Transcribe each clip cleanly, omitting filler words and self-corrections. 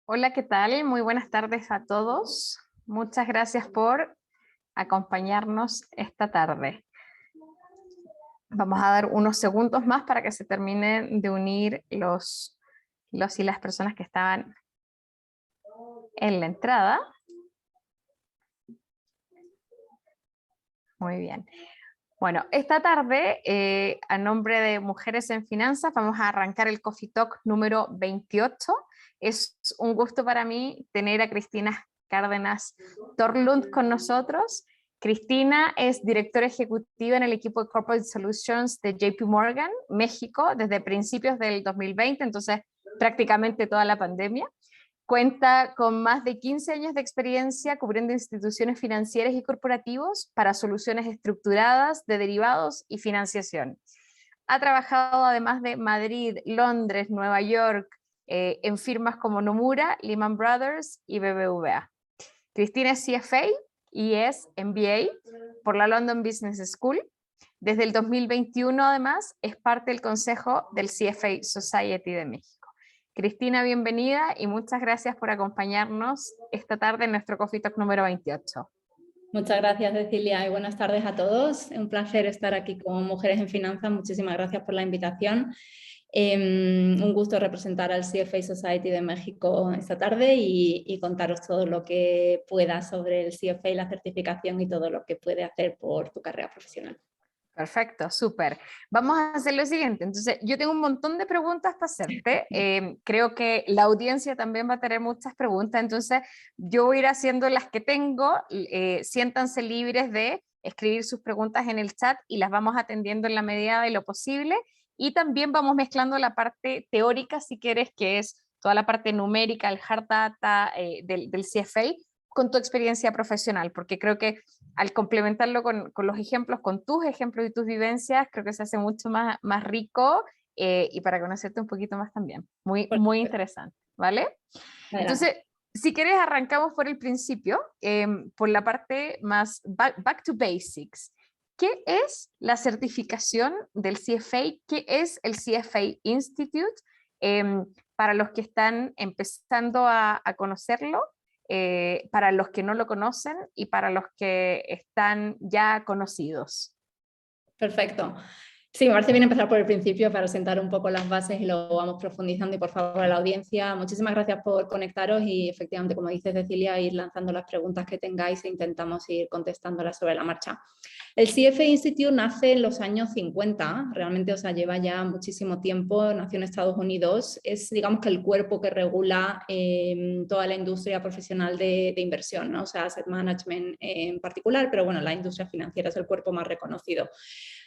Hola, ¿qué tal? Muy buenas tardes a todos. Muchas gracias por acompañarnos esta tarde. Vamos a dar unos segundos más para que se terminen de unir los y las personas que estaban en la entrada. Muy bien. Bueno, esta tarde, a nombre de Mujeres en Finanzas, vamos a arrancar el Coffee Talk número 28. Es un gusto para mí tener a Cristina Cárdenas Torlund con nosotros. Cristina es directora ejecutiva en el equipo de Corporate Solutions de JP Morgan, México, desde principios del 2020, entonces prácticamente toda la pandemia. Cuenta con más de 15 años de experiencia cubriendo instituciones financieras y corporativos para soluciones estructuradas de derivados y financiación. Ha trabajado además de Madrid, Londres, Nueva York, en firmas como Nomura, Lehman Brothers y BBVA. Cristina es CFA y es MBA por la London Business School. Desde el 2021, además, es parte del consejo del CFA Society de México. Cristina, bienvenida y muchas gracias por acompañarnos esta tarde en nuestro Coffee Talk número 28. Muchas gracias, Cecilia, y buenas tardes a todos. Un placer estar aquí con Mujeres en Finanzas. Muchísimas gracias por la invitación. Un gusto representar al CFA Society de México esta tarde y contaros todo lo que pueda sobre el CFA y la certificación y todo lo que puede hacer por tu carrera profesional. Perfecto, súper. Vamos a hacer lo siguiente. Entonces, yo tengo un montón de preguntas para hacerte. Creo que la audiencia también va a tener muchas preguntas. Entonces, yo voy a ir haciendo las que tengo. Siéntanse libres de escribir sus preguntas en el chat y las vamos atendiendo en la medida de lo posible. Y también vamos mezclando la parte teórica, si quieres, que es toda la parte numérica, el hard data del CFA, con tu experiencia profesional, porque creo que al complementarlo con los ejemplos, con tus ejemplos y tus vivencias, creo que se hace mucho más rico y para conocerte un poquito más también. Muy interesante, ¿vale? Adelante. Entonces, si quieres, arrancamos por el principio, por la parte más back to basics. ¿Qué es la certificación del CFA? ¿Qué es el CFA Institute? Para los que están empezando a conocerlo, para los que no lo conocen y para los que están ya conocidos. Perfecto. Sí, me parece bien empezar por el principio para sentar un poco las bases y luego vamos profundizando. Y por favor, a la audiencia, muchísimas gracias por conectaros y efectivamente, como dice Cecilia, ir lanzando las preguntas que tengáis e intentamos ir contestándolas sobre la marcha. El CFA Institute nace en los años 50, realmente, o sea, lleva ya muchísimo tiempo, nació en Estados Unidos, es, digamos, que el cuerpo que regula toda la industria profesional de inversión, ¿no? O sea, asset management en particular, pero bueno, la industria financiera es el cuerpo más reconocido.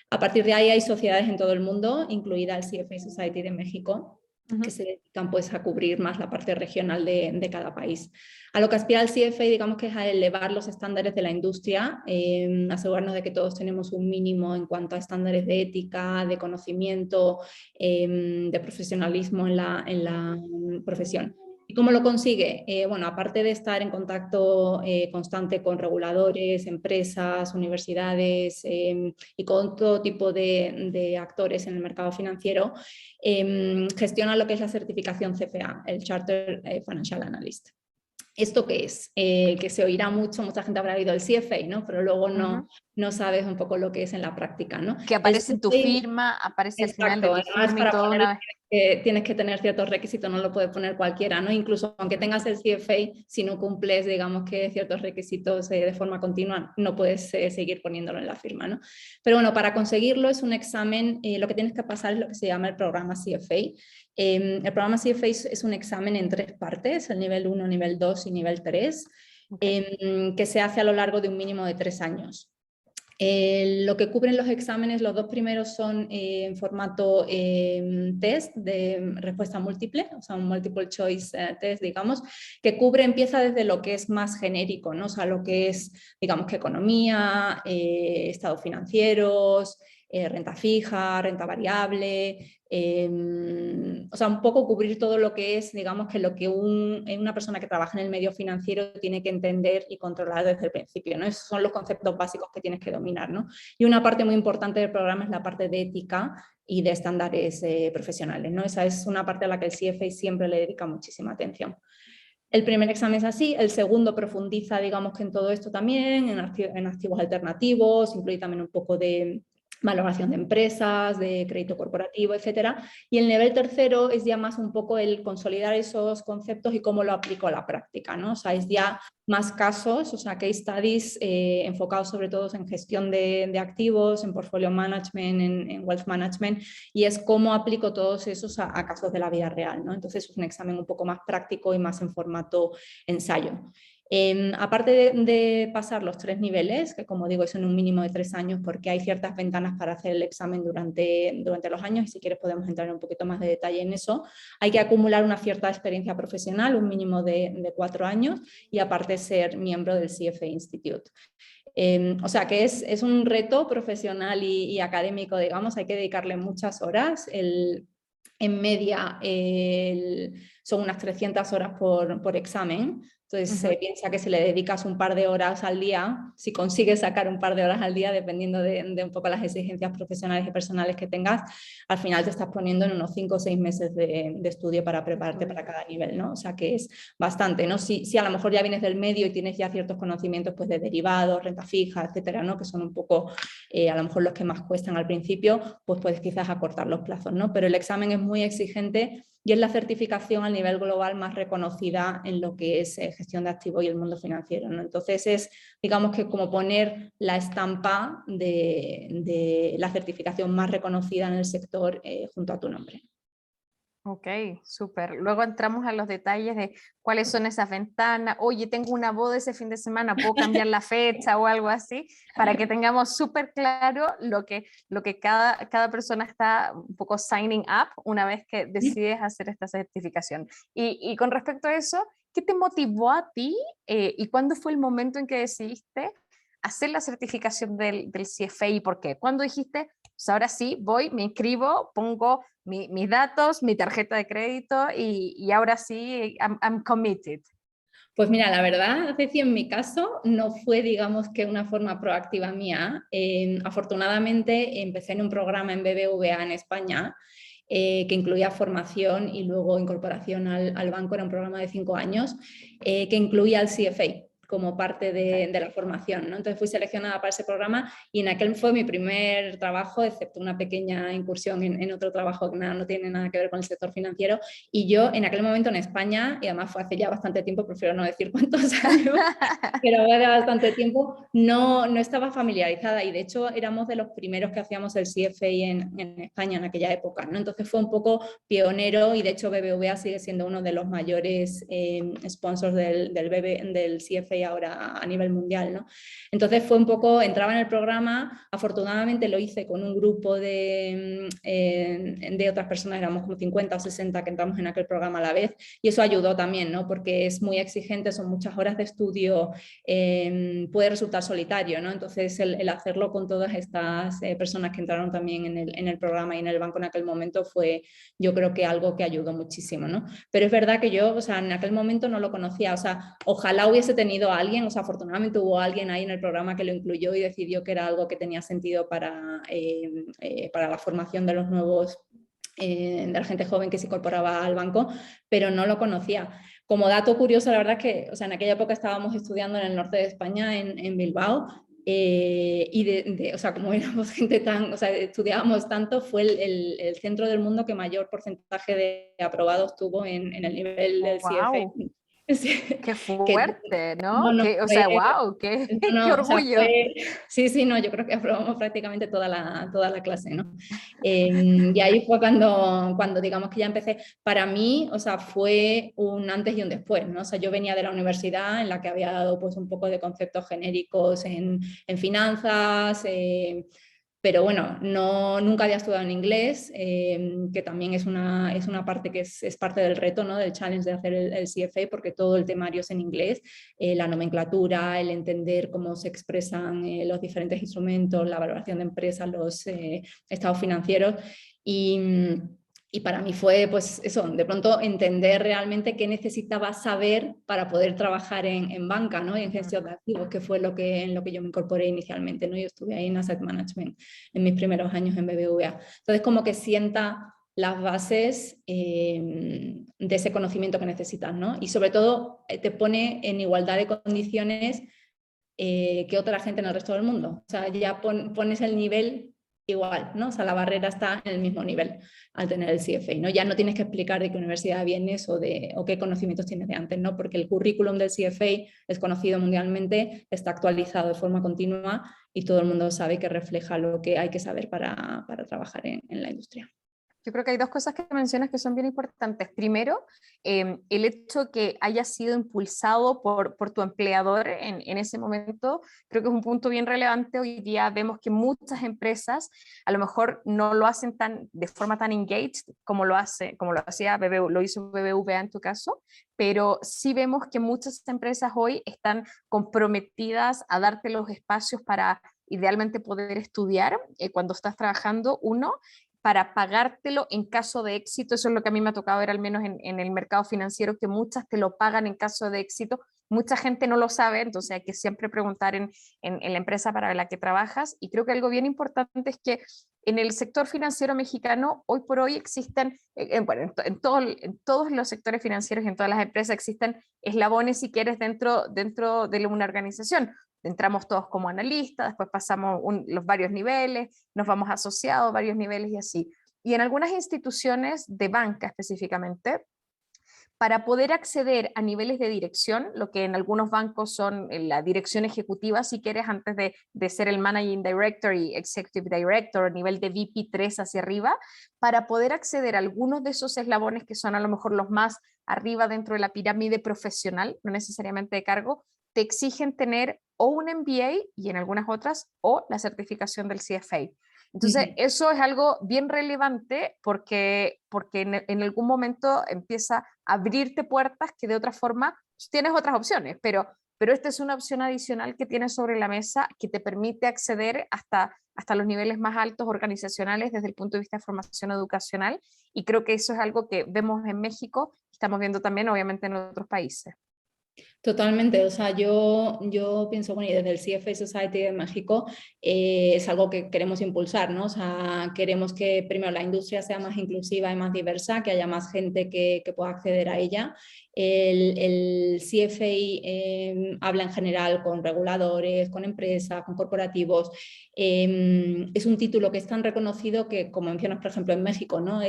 A partir de ahí hay sociedades en todo el mundo, incluida el CFA Society de México, que se dedican pues, a cubrir más la parte regional de cada país. A lo que aspira el CFA, digamos que es a elevar los estándares de la industria, asegurarnos de que todos tenemos un mínimo en cuanto a estándares de ética, de conocimiento, de profesionalismo en la profesión. ¿Y cómo lo consigue? Bueno, aparte de estar en contacto constante con reguladores, empresas, universidades y con todo tipo de actores en el mercado financiero, gestiona lo que es la certificación CFA, el Chartered Financial Analyst. ¿Esto qué es? Que se oirá mucho, mucha gente habrá oído el CFA, ¿no? Pero luego no sabes un poco lo que es en la práctica, ¿no? Que aparece en tu firma, aparece al final de Exacto, tu además firma y para todo ponerlo una vez. tienes que tener ciertos requisitos, no lo puede poner cualquiera, ¿no? Incluso aunque tengas el CFA, si no cumples, digamos que ciertos requisitos de forma continua, no puedes seguir poniéndolo en la firma, ¿no? Pero bueno, para conseguirlo es un examen, lo que tienes que pasar es lo que se llama el programa CFA. El programa CFA es un examen en 3 partes, el nivel 1, nivel 2 y nivel 3, que se hace a lo largo de un mínimo de 3 años. Lo que cubren los exámenes, los 2 primeros son en formato test de respuesta múltiple, o sea, un multiple choice test, digamos, que empieza desde lo que es más genérico, ¿no? O sea, lo que es, digamos, que economía, estados financieros, renta fija, renta variable, o sea, un poco cubrir todo lo que es, digamos, que lo que una persona que trabaja en el medio financiero tiene que entender y controlar desde el principio, ¿no? Esos son los conceptos básicos que tienes que dominar, ¿no? Y una parte muy importante del programa es la parte de ética y de estándares profesionales, ¿no? Esa es una parte a la que el CFA siempre le dedica muchísima atención. El primer examen es así, el segundo profundiza, digamos que en todo esto también, en activos alternativos, incluye también un poco de valoración de empresas, de crédito corporativo, etcétera. Y el nivel tercero es ya más un poco el consolidar esos conceptos y cómo lo aplico a la práctica, ¿no? O sea, es ya más casos, o sea, case studies enfocados sobre todo en gestión de activos, en portfolio management, en wealth management, y es cómo aplico todos esos a casos de la vida real, ¿no? Entonces es un examen un poco más práctico y más en formato ensayo. Aparte de pasar los 3 niveles, que como digo son un mínimo de 3 años porque hay ciertas ventanas para hacer el examen durante los años, y si quieres podemos entrar en un poquito más de detalle en eso, hay que acumular una cierta experiencia profesional, un mínimo de 4 años, y aparte ser miembro del CFA Institute. O sea que es un reto profesional y académico, digamos, hay que dedicarle muchas horas. En media son unas 300 horas por examen. Entonces se piensa que si le dedicas un par de horas al día, si consigues sacar un par de horas al día, dependiendo de un poco las exigencias profesionales y personales que tengas, al final te estás poniendo en unos 5 o 6 meses de estudio para prepararte para cada nivel, ¿no? O sea que es bastante, ¿no? Si a lo mejor ya vienes del medio y tienes ya ciertos conocimientos pues, de derivados, renta fija, etcétera, ¿no? Que son un poco a lo mejor los que más cuestan al principio, pues puedes quizás acortar los plazos, ¿no? Pero el examen es muy exigente y es la certificación a nivel global más reconocida en lo que es gestión de activos y el mundo financiero, ¿no? Entonces es, digamos que como poner la estampa de la certificación más reconocida en el sector junto a tu nombre. Ok, súper. Luego entramos a los detalles de cuáles son esas ventanas. Oye, tengo una boda ese fin de semana, ¿puedo cambiar la fecha o algo así? Para que tengamos súper claro lo que cada persona está un poco signing up una vez que decides hacer esta certificación. Y con respecto a eso, ¿qué te motivó a ti y cuándo fue el momento en que decidiste hacer la certificación del CFA y por qué? ¿Cuándo dijiste, pues ahora sí, voy, me inscribo, pongo mis datos, mi tarjeta de crédito y ahora sí, I'm committed? Pues mira, la verdad, Ceci, en mi caso no fue, digamos, que una forma proactiva mía. Afortunadamente empecé en un programa en BBVA en España que incluía formación y luego incorporación al banco. Era un programa de 5 años que incluía el CFA como parte de la formación, ¿no? Entonces fui seleccionada para ese programa y en aquel fue mi primer trabajo, excepto una pequeña incursión en otro trabajo que no tiene nada que ver con el sector financiero. Y yo en aquel momento en España, y además fue hace ya bastante tiempo, prefiero no decir cuántos años, pero hace bastante tiempo, no estaba familiarizada, y de hecho éramos de los primeros que hacíamos el CFA en España en aquella época, ¿no? Entonces fue un poco pionero, y de hecho BBVA sigue siendo uno de los mayores sponsors del CFA ahora a nivel mundial, ¿no? Entonces fue un poco, entraba en el programa, afortunadamente lo hice con un grupo de otras personas, éramos como 50 o 60 que entramos en aquel programa a la vez, y eso ayudó también, ¿no? Porque es muy exigente, son muchas horas de estudio, puede resultar solitario, ¿no? Entonces el hacerlo con todas estas personas que entraron también en el programa y en el banco en aquel momento fue, yo creo que algo que ayudó muchísimo, ¿no? Pero es verdad que yo, o sea, en aquel momento no lo conocía, o sea, ojalá hubiese tenido a alguien, o sea, afortunadamente hubo alguien ahí en el programa que lo incluyó y decidió que era algo que tenía sentido para la formación de los nuevos, de la gente joven que se incorporaba al banco, pero no lo conocía. Como dato curioso, la verdad es que, o sea, en aquella época estábamos estudiando en el norte de España, en Bilbao, y o sea, como éramos gente tan, o sea, estudiábamos tanto, fue el centro del mundo que mayor porcentaje de aprobados tuvo en el nivel del CFA. ¡Wow! Sí, ¡Qué que, fuerte! no, ¿No? no, Que, o fue, sea, wow, qué, qué no, o sea, orgullo. sí, no, yo creo que aprobamos prácticamente toda la clase, ¿no? Y ahí fue cuando digamos que ya empecé. Para mí, o sea, fue un antes y un después, ¿no? O sea, yo venía de la universidad en la que había dado pues un poco de conceptos genéricos en finanzas, pero bueno, nunca había estudiado en inglés, que también es una parte que es parte del reto, ¿no? Del challenge de hacer el CFA, porque todo el temario es en inglés, la nomenclatura, el entender cómo se expresan los diferentes instrumentos, la valoración de empresas, los estados financieros, y para mí fue pues eso, de pronto entender realmente qué necesitaba saber para poder trabajar en banca, ¿no? Y en gestión de activos, que fue en lo que yo me incorporé inicialmente, ¿no? Yo estuve ahí en Asset Management en mis primeros años en BBVA. Entonces como que sienta las bases de ese conocimiento que necesitas, ¿no? Y sobre todo te pone en igualdad de condiciones que otra gente en el resto del mundo. O sea, ya pones el nivel igual, ¿no? O sea, la barrera está en el mismo nivel al tener el CFA, ¿no? Ya no tienes que explicar de qué universidad vienes o qué conocimientos tienes de antes, ¿no? Porque el currículum del CFA es conocido mundialmente, está actualizado de forma continua y todo el mundo sabe que refleja lo que hay que saber para trabajar en la industria. Yo creo que hay dos cosas que mencionas que son bien importantes. Primero, el hecho que haya sido impulsado por tu empleador en ese momento, creo que es un punto bien relevante. Hoy día vemos que muchas empresas a lo mejor no lo hacen de forma tan engaged como lo hacía BBV, lo hizo BBVA en tu caso, pero sí vemos que muchas empresas hoy están comprometidas a darte los espacios para idealmente poder estudiar cuando estás trabajando, para pagártelo en caso de éxito. Eso es lo que a mí me ha tocado ver al menos en el mercado financiero, que muchas te lo pagan en caso de éxito. Mucha gente no lo sabe, entonces hay que siempre preguntar en la empresa para la que trabajas. Y creo que algo bien importante es que en el sector financiero mexicano, hoy por hoy existen, bueno, en todos los sectores financieros y en todas las empresas existen eslabones, si quieres, dentro de una organización. Entramos todos como analistas, después pasamos los varios niveles, nos vamos asociados, varios niveles y así. Y en algunas instituciones de banca específicamente, para poder acceder a niveles de dirección, lo que en algunos bancos son la dirección ejecutiva, si quieres, antes de ser el Managing Director y Executive Director, nivel de VP3 hacia arriba, para poder acceder a algunos de esos eslabones que son a lo mejor los más arriba dentro de la pirámide profesional, no necesariamente de cargo, te exigen tener o un MBA y en algunas otras, o la certificación del CFA. Entonces, eso es algo bien relevante porque en algún momento empieza a abrirte puertas que de otra forma tienes otras opciones, pero esta es una opción adicional que tienes sobre la mesa que te permite acceder hasta los niveles más altos organizacionales desde el punto de vista de formación educacional, y creo que eso es algo que vemos en México, estamos viendo también obviamente en otros países. Totalmente, o sea, yo pienso, bueno, y desde el CFA Society de México es algo que queremos impulsar, ¿no? O sea, queremos que primero la industria sea más inclusiva y más diversa, que haya más gente que pueda acceder a ella. El CFA habla en general con reguladores, con empresas, con corporativos. Es un título que es tan reconocido que, como mencionas, por ejemplo, en México, ¿no?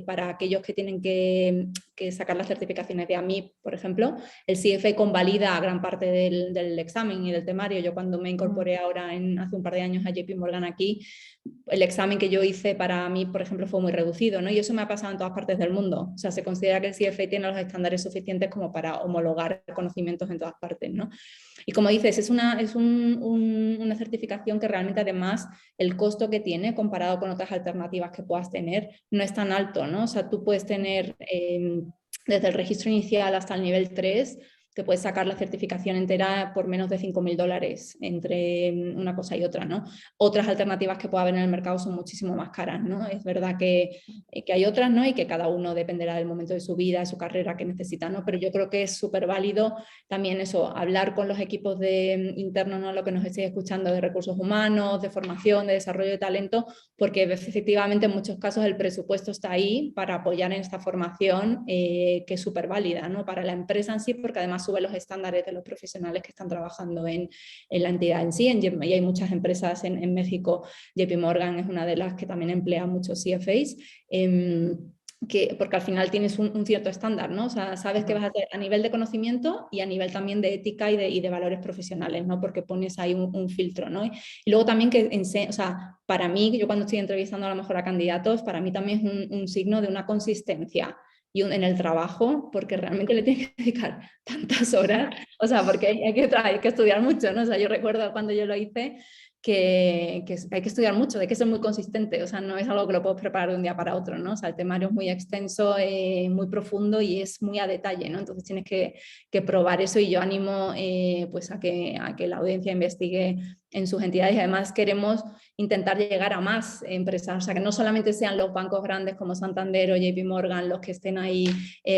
Para aquellos que tienen que sacar las certificaciones de AMIP, por ejemplo, el CFA convalida gran parte del examen y del temario. Yo cuando me incorporé ahora hace un par de años a JP Morgan aquí, el examen que yo hice para mí, por ejemplo, fue muy reducido, ¿no? Y eso me ha pasado en todas partes del mundo. O sea, se considera que el CFA tiene los estándares suficientes como para homologar conocimientos en todas partes, ¿no? Y como dices, es una certificación que realmente además el costo que tiene comparado con otras alternativas que puedas tener no es tan alto, ¿no? O sea, tú puedes tener desde el registro inicial hasta el nivel 3, te puedes sacar la certificación entera por menos de $5.000 entre una cosa y otra, ¿no? Otras alternativas que pueda haber en el mercado son muchísimo más caras, ¿no? Es verdad que hay otras, ¿no? Y que cada uno dependerá del momento de su vida, de su carrera que necesita, ¿no? Pero yo creo que es súper válido también eso, hablar con los equipos internos, ¿no? Lo que nos estéis escuchando de recursos humanos, de formación, de desarrollo de talento, porque efectivamente en muchos casos el presupuesto está ahí para apoyar en esta formación que es súper válida, ¿no? Para la empresa en sí, porque además sube los estándares de los profesionales que están trabajando en la entidad en sí. Y hay muchas empresas en México, JP Morgan es una de las que también emplea muchos CFAs. Porque al final tienes un cierto estándar, ¿no? O sea, sabes que vas a hacer a nivel de conocimiento y a nivel también de ética y de valores profesionales, ¿no? Porque pones ahí un filtro, ¿no? Y luego también o sea, para mí, yo cuando estoy entrevistando a lo mejor a candidatos, para mí también es un signo de una consistencia en el trabajo, porque realmente le tienes que dedicar tantas horas, o sea, porque hay que estudiar mucho, ¿no? O sea, yo recuerdo cuando yo lo hice, que hay que estudiar mucho, hay que ser muy consistente, o sea, no es algo que lo puedes preparar de un día para otro, ¿no? O sea, el temario es muy extenso, muy profundo y es muy a detalle, ¿no? Entonces tienes que probar eso y yo animo pues a que la audiencia investigue en sus entidades y además queremos intentar llegar a más empresas, o sea, que no solamente sean los bancos grandes como Santander o JP Morgan los que estén ahí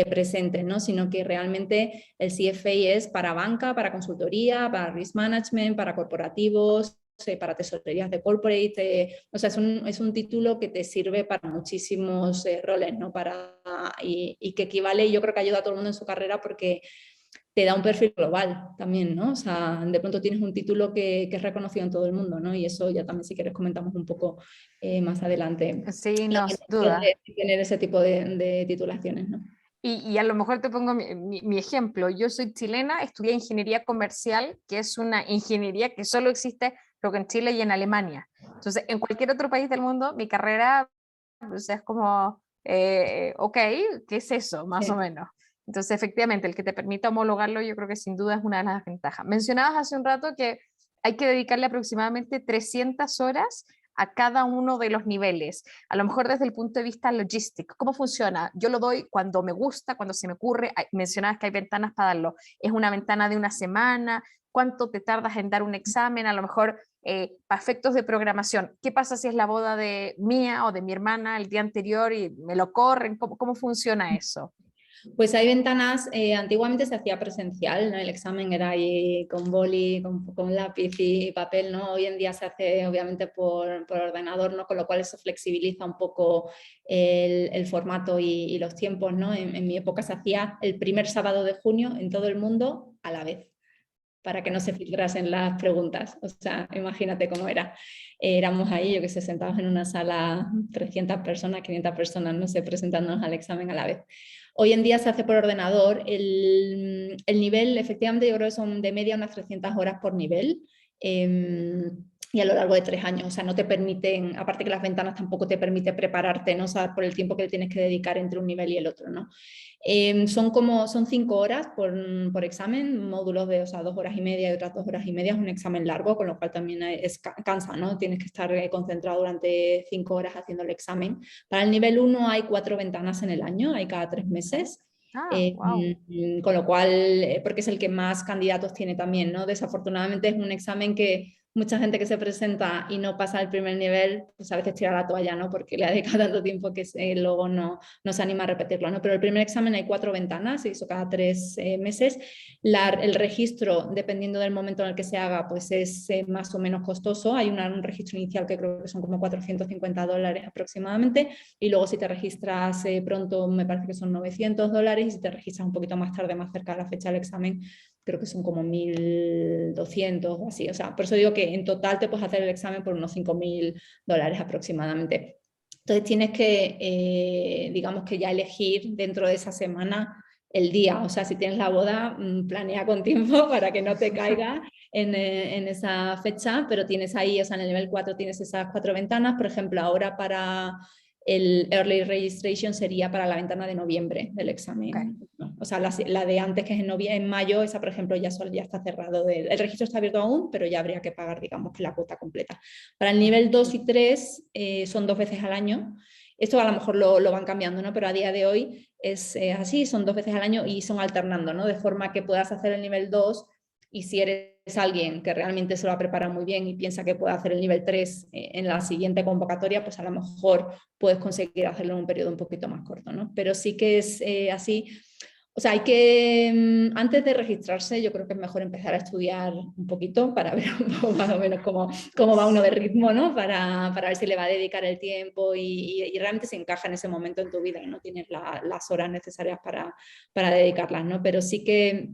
presentes, ¿no? Sino que realmente el CFA es para banca, para consultoría, para risk management, para corporativos, para tesorerías de corporate, o sea, es un título que te sirve para muchísimos roles, ¿no? Y que equivale, y yo creo que ayuda a todo el mundo en su carrera porque te da un perfil global también, ¿no? O sea, de pronto tienes un título que es reconocido en todo el mundo, ¿no? Y eso ya también, si quieres, comentamos un poco más adelante. Sí, La no, sin beneficio duda. de tener ese tipo de titulaciones, ¿no? Y a lo mejor te pongo mi ejemplo. Yo soy chilena, estudié ingeniería comercial, que es una ingeniería que solo existe creo que en Chile y en Alemania. Entonces, en cualquier otro país del mundo, mi carrera, o sea, es como, ok, ¿qué es eso? Más o Sí. menos. Entonces, efectivamente, el que te permita homologarlo, yo creo que sin duda es una de las ventajas. Mencionabas hace un rato que hay que dedicarle aproximadamente 300 horas a cada uno de los niveles. A lo mejor desde el punto de vista logístico, ¿cómo funciona? Yo lo doy cuando me gusta, cuando se me ocurre. Mencionabas que hay ventanas para darlo. ¿Es una ventana de una semana? ¿Cuánto te tardas en dar un examen? A lo mejor para efectos de programación. ¿Qué pasa si es la boda de mía o de mi hermana el día anterior y me lo corren? ¿Cómo funciona eso? Pues hay ventanas, antiguamente se hacía presencial, ¿no? El examen era ahí con boli, con lápiz y papel, ¿no? Hoy en día se hace obviamente por ordenador, ¿no? Con lo cual eso flexibiliza un poco el formato y los tiempos, ¿no? En mi época se hacía el primer sábado de junio en todo el mundo a la vez, para que no se filtrasen las preguntas. O sea, imagínate cómo era. Éramos ahí, yo que sé, sentados en una sala, 300 personas, 500 personas, no sé, presentándonos al examen a la vez. Hoy en día se hace por ordenador. El nivel, efectivamente, yo creo que son de media unas 300 horas por nivel. Y a lo largo de 3 años, o sea, no te permiten, aparte que las ventanas tampoco te permite prepararte, ¿no? O sea, por el tiempo que le tienes que dedicar entre un nivel y el otro, ¿no? Son 5 horas por examen, módulos de, o sea, 2 horas y media y otras 2 horas y media, es un examen largo, con lo cual también cansa, ¿no? Tienes que estar concentrado durante 5 horas haciendo el examen. Para el nivel 1 hay 4 ventanas en el año, hay cada 3 meses. Ah, wow. Con lo cual, porque es el que más candidatos tiene también, ¿no? Desafortunadamente es un examen que mucha gente que se presenta y no pasa el primer nivel, pues a veces tira la toalla, ¿no? Porque le ha dedicado tanto tiempo que luego no se anima a repetirlo, ¿no? Pero el primer examen hay 4 ventanas, se hizo cada 3 meses. El registro, dependiendo del momento en el que se haga, pues es más o menos costoso. Hay un registro inicial que creo que son como $450 aproximadamente, y luego si te registras pronto me parece que son $900, y si te registras un poquito más tarde, más cerca de la fecha del examen, creo que son como 1.200 o así. O sea, por eso digo que en total te puedes hacer el examen por unos $5.000 aproximadamente. Entonces tienes que, digamos que ya elegir dentro de esa semana el día. O sea, si tienes la boda, planea con tiempo para que no te caiga en esa fecha, pero tienes ahí, o sea, en el nivel 4 tienes esas 4 ventanas. Por ejemplo, ahora para el early registration sería para la ventana de noviembre del examen. Okay. O sea, la de antes, que es en mayo, esa, por ejemplo, ya está cerrado. El registro está abierto aún, pero ya habría que pagar, digamos, que la cuota completa. Para el nivel 2 y 3 son 2 veces al año. Esto a lo mejor lo van cambiando, ¿no? Pero a día de hoy es así, son 2 veces al año y son alternando, ¿no? De forma que puedas hacer el nivel 2, y si eres alguien que realmente se lo ha preparado muy bien y piensa que puede hacer el nivel 3 en la siguiente convocatoria, pues a lo mejor puedes conseguir hacerlo en un periodo un poquito más corto, ¿no? Pero sí que es así. O sea, hay que, antes de registrarse, yo creo que es mejor empezar a estudiar un poquito para ver un poco más o menos cómo va uno de ritmo, ¿no? Para ver si le va a dedicar el tiempo y realmente se encaja en ese momento en tu vida y no tienes las horas necesarias para dedicarlas, ¿no? Pero sí que,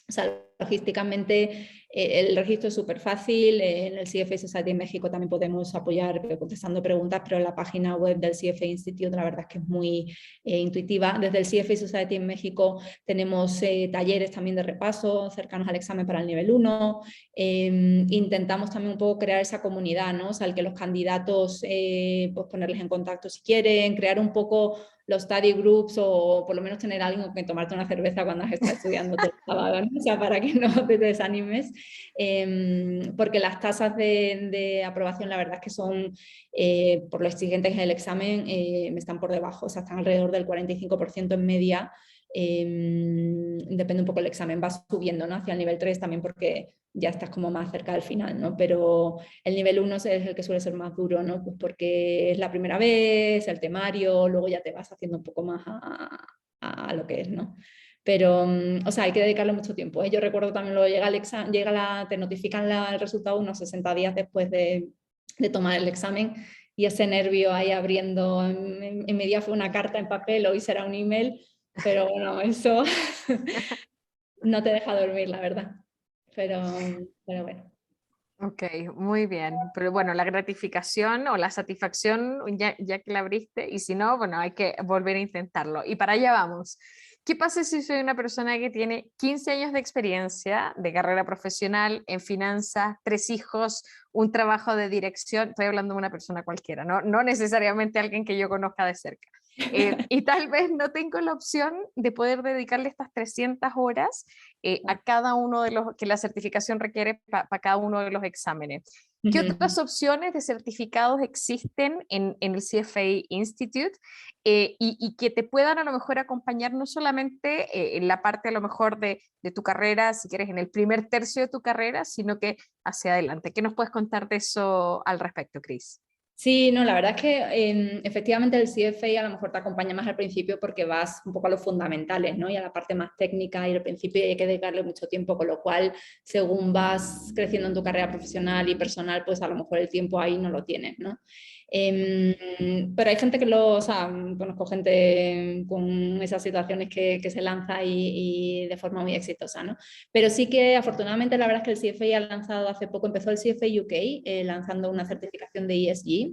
o sea, logísticamente el registro es súper fácil. En el CFA Society en México también podemos apoyar contestando preguntas, pero en la página web del CFA Institute la verdad es que es muy intuitiva. Desde el CFA Society en México tenemos talleres también de repaso cercanos al examen para el nivel 1. Intentamos también un poco crear esa comunidad, ¿no? O sea, el que los candidatos pues ponerles en contacto si quieren, crear un poco los study groups, o por lo menos tener a alguien con quien tomarte una cerveza cuando has estado estudiando todo el sábado, ¿no? O sea, para que no te desanimes, porque las tasas de aprobación la verdad es que son, por lo exigente que es el examen, están por debajo, o sea, están alrededor del 45% en media. Depende un poco del examen, vas subiendo, ¿no? Hacia el nivel 3 también, porque ya estás como más cerca del final, ¿no? Pero el nivel 1 es el que suele ser más duro, ¿no? Pues porque es la primera vez, el temario, luego ya te vas haciendo un poco más a lo que es, ¿no? Pero, o sea, hay que dedicarle mucho tiempo. Yo recuerdo también luego te notifican el resultado unos 60 días después de tomar el examen y ese nervio ahí abriendo, en mi día fue una carta en papel, hoy será un email, pero bueno, eso no te deja dormir, la verdad. Pero bueno. Ok, muy bien. Pero bueno, la gratificación o la satisfacción ya que la abriste y si no, bueno, hay que volver a intentarlo. Y para allá vamos. ¿Qué pasa si soy una persona que tiene 15 años de experiencia de carrera profesional en finanzas, 3 hijos, un trabajo de dirección? Estoy hablando de una persona cualquiera, no necesariamente alguien que yo conozca de cerca. Y tal vez no tengo la opción de poder dedicarle estas 300 horas a cada uno de los que la certificación requiere para cada uno de los exámenes. ¿Qué otras opciones de certificados existen en el CFA Institute y que te puedan a lo mejor acompañar no solamente en la parte a lo mejor de tu carrera, si quieres en el primer tercio de tu carrera, sino que hacia adelante? ¿Qué nos puedes contar de eso al respecto, Cris? Sí, no, la verdad es que efectivamente el CFA a lo mejor te acompaña más al principio porque vas un poco a los fundamentales, ¿no? Y a la parte más técnica y al principio hay que dedicarle mucho tiempo, con lo cual según vas creciendo en tu carrera profesional y personal, pues a lo mejor el tiempo ahí no lo tienes, ¿no? Pero hay gente o sea, conozco gente con esas situaciones que se lanza y de forma muy exitosa, ¿no? Pero sí que afortunadamente la verdad es que el CFA ha lanzado hace poco, empezó el CFA UK lanzando una certificación de ESG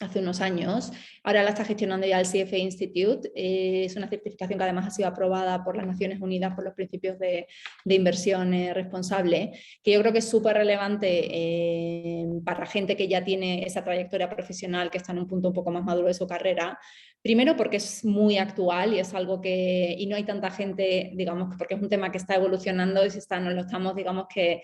hace unos años. Ahora la está gestionando ya el CFA Institute. Es una certificación que además ha sido aprobada por las Naciones Unidas por los principios de inversión responsable, que yo creo que es súper relevante para gente que ya tiene esa trayectoria profesional, que está en un punto un poco más maduro de su carrera. Primero porque es muy actual y es algo y no hay tanta gente, digamos, porque es un tema que está evolucionando y nos lo estamos, digamos que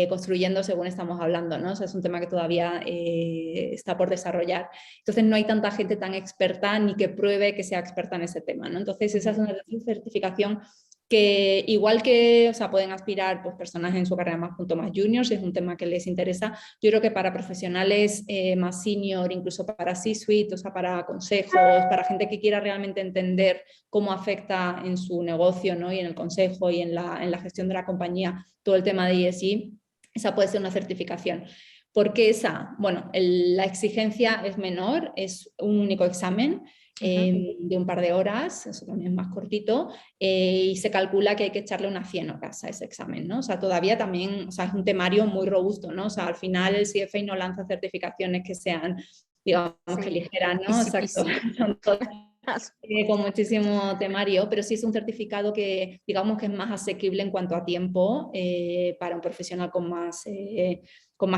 construyendo según estamos hablando, ¿no? O sea, es un tema que todavía está por desarrollar. Entonces no hay tanta gente tan experta ni que pruebe que sea experta en ese tema, ¿no? Entonces esa es una certificación que igual que, o sea, pueden aspirar pues, personas en su carrera más juniors, si es un tema que les interesa. Yo creo que para profesionales más senior, incluso para C-suite, o sea, para consejos, para gente que quiera realmente entender cómo afecta en su negocio, ¿no? Y en el consejo y en la gestión de la compañía todo el tema de ESG, esa puede ser una certificación. ¿Por qué esa? Bueno, la exigencia es menor, es un único examen de un par de horas, eso también es más cortito, y se calcula que hay que echarle unas 100 horas a ese examen, ¿no? O sea, todavía también, o sea, es un temario muy robusto, ¿no? O sea, al final el CFA no lanza certificaciones que sean, digamos, que ligeras, ¿no? Easy Exacto. peasy. Son todas con muchísimo temario, pero sí es un certificado que digamos que es más asequible en cuanto a tiempo para un profesional con más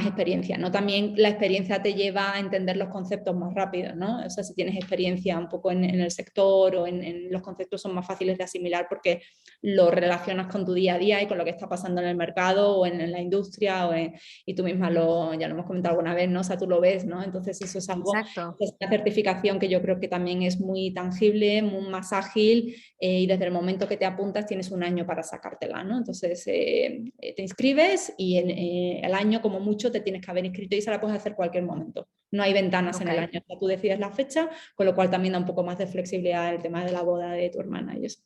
experiencia, ¿no? También la experiencia te lleva a entender los conceptos más rápido, ¿no? O sea, si tienes experiencia un poco en el sector o en los conceptos son más fáciles de asimilar porque lo relacionas con tu día a día y con lo que está pasando en el mercado o en la industria y tú misma ya lo hemos comentado alguna vez, ¿no? O sea, tú lo ves, ¿no? Entonces eso es algo, es una certificación que yo creo que también es muy tangible, muy más ágil y desde el momento que te apuntas tienes un año para sacártela, ¿no? Entonces te inscribes y el año como mucho te tienes que haber inscrito y se la puedes hacer cualquier momento. No hay ventanas en el año, o sea, tú decides la fecha, con lo cual también da un poco más de flexibilidad el tema de la boda de tu hermana y eso.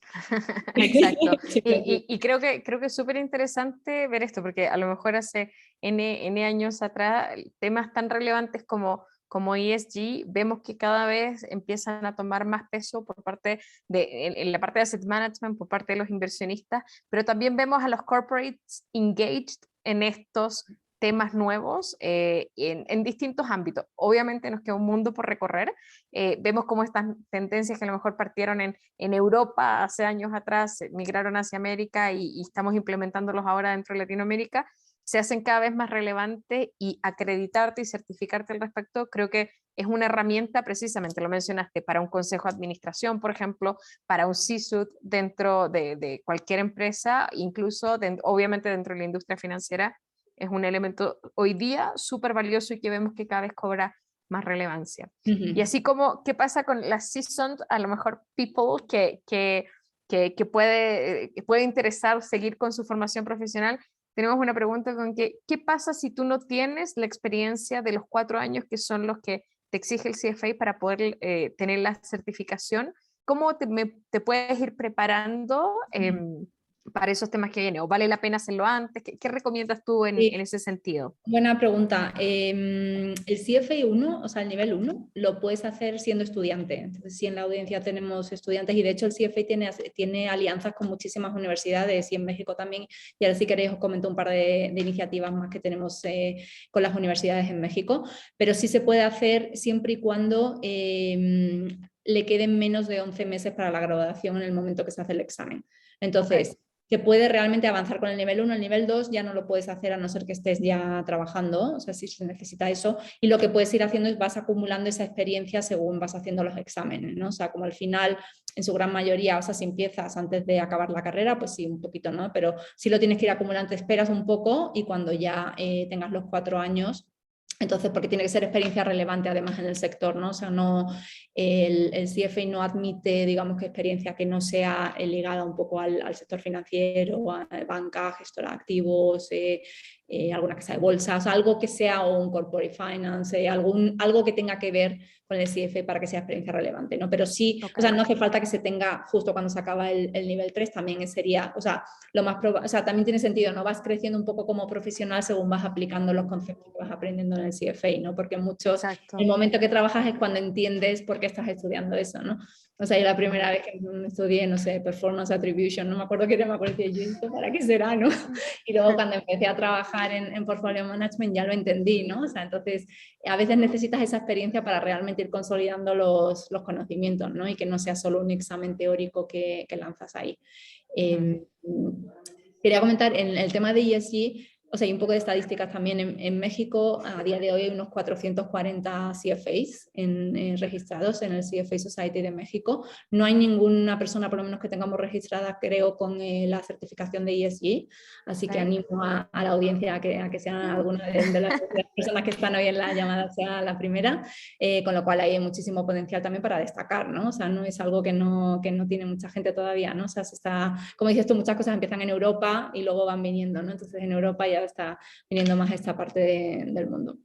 Exacto. Y creo que es súper interesante ver esto, porque a lo mejor hace N años atrás, temas tan relevantes como ESG, vemos que cada vez empiezan a tomar más peso por parte en la parte de asset management, por parte de los inversionistas, pero también vemos a los corporates engaged en estos temas nuevos en distintos ámbitos. Obviamente nos queda un mundo por recorrer. Vemos cómo estas tendencias que a lo mejor partieron en Europa hace años atrás, migraron hacia América y estamos implementándolos ahora dentro de Latinoamérica, se hacen cada vez más relevantes y acreditarte y certificarte al respecto, creo que es una herramienta precisamente, lo mencionaste, para un consejo de administración, por ejemplo, para un C-suite dentro de cualquier empresa, incluso obviamente dentro de la industria financiera, es un elemento hoy día súper valioso y que vemos que cada vez cobra más relevancia. Y así como, ¿qué pasa con las seasoned, a lo mejor people que puede interesar seguir con su formación profesional? Tenemos una pregunta con ¿qué pasa si tú no tienes la experiencia de los 4 años que son los que te exige el CFA para poder tener la certificación? cómo te puedes ir preparando para esos temas que vienen? ¿O vale la pena hacerlo antes? ¿Qué recomiendas tú en Sí. ese sentido? Buena pregunta. El CFA 1, o sea, el nivel 1, lo puedes hacer siendo estudiante. Entonces, si en la audiencia tenemos estudiantes, y de hecho el CFA tiene alianzas con muchísimas universidades y en México también, y ahora si queréis os comento un par de iniciativas más que tenemos con las universidades en México, pero sí se puede hacer siempre y cuando le queden menos de 11 meses para la graduación en el momento que se hace el examen. Entonces, se puede realmente avanzar con el nivel 1, el nivel 2 ya no lo puedes hacer a no ser que estés ya trabajando, o sea, si se necesita eso, y lo que puedes ir haciendo es vas acumulando esa experiencia según vas haciendo los exámenes, ¿no? O sea, como al final, en su gran mayoría, o sea, si empiezas antes de acabar la carrera, pues sí, un poquito, ¿no? Pero si lo tienes que ir acumulando, te esperas un poco y cuando ya tengas los 4 años, entonces, porque tiene que ser experiencia relevante además en el sector, ¿no? O sea, no, el CFA no admite, digamos, que experiencia que no sea ligada un poco al sector financiero, a banca, gestora de activos, alguna casa de bolsas, algo que sea o un corporate finance, algo que tenga que ver con el CFA para que sea experiencia relevante, ¿no? Pero sí, o sea, no hace falta que se tenga justo cuando se acaba el nivel 3, también sería, o sea, lo más o sea, también tiene sentido, ¿no? Vas creciendo un poco como profesional según vas aplicando los conceptos que vas aprendiendo en el CFA, ¿no? Porque muchos, el momento que trabajas es cuando entiendes por qué estás estudiando eso, ¿no? O sea, yo la primera vez que estudié, no sé, Performance Attribution, no me acuerdo qué tema, pero decía, yo, ¿esto para qué será, no? Y luego cuando empecé a trabajar en Portfolio Management ya lo entendí, ¿no? O sea, entonces, a veces necesitas esa experiencia para realmente ir consolidando los conocimientos, ¿no? Y que no sea solo un examen teórico que lanzas ahí. Quería comentar en el tema de ESG, o sea, hay un poco de estadísticas también. En México, a día de hoy, hay unos 440 CFAs registrados en el CFA Society de México. No hay ninguna persona, por lo menos que tengamos registrada, creo, con la certificación de ESG. Así que animo a la audiencia a que sean alguna de las personas que están hoy en la llamada sea la primera. Con lo cual hay muchísimo potencial también para destacar, ¿no? O sea, no es algo que no tiene mucha gente todavía, ¿no? O sea, se está, como dices tú, muchas cosas empiezan en Europa y luego van viniendo, ¿no? Entonces en Europa ya está viniendo más esta parte del mundo.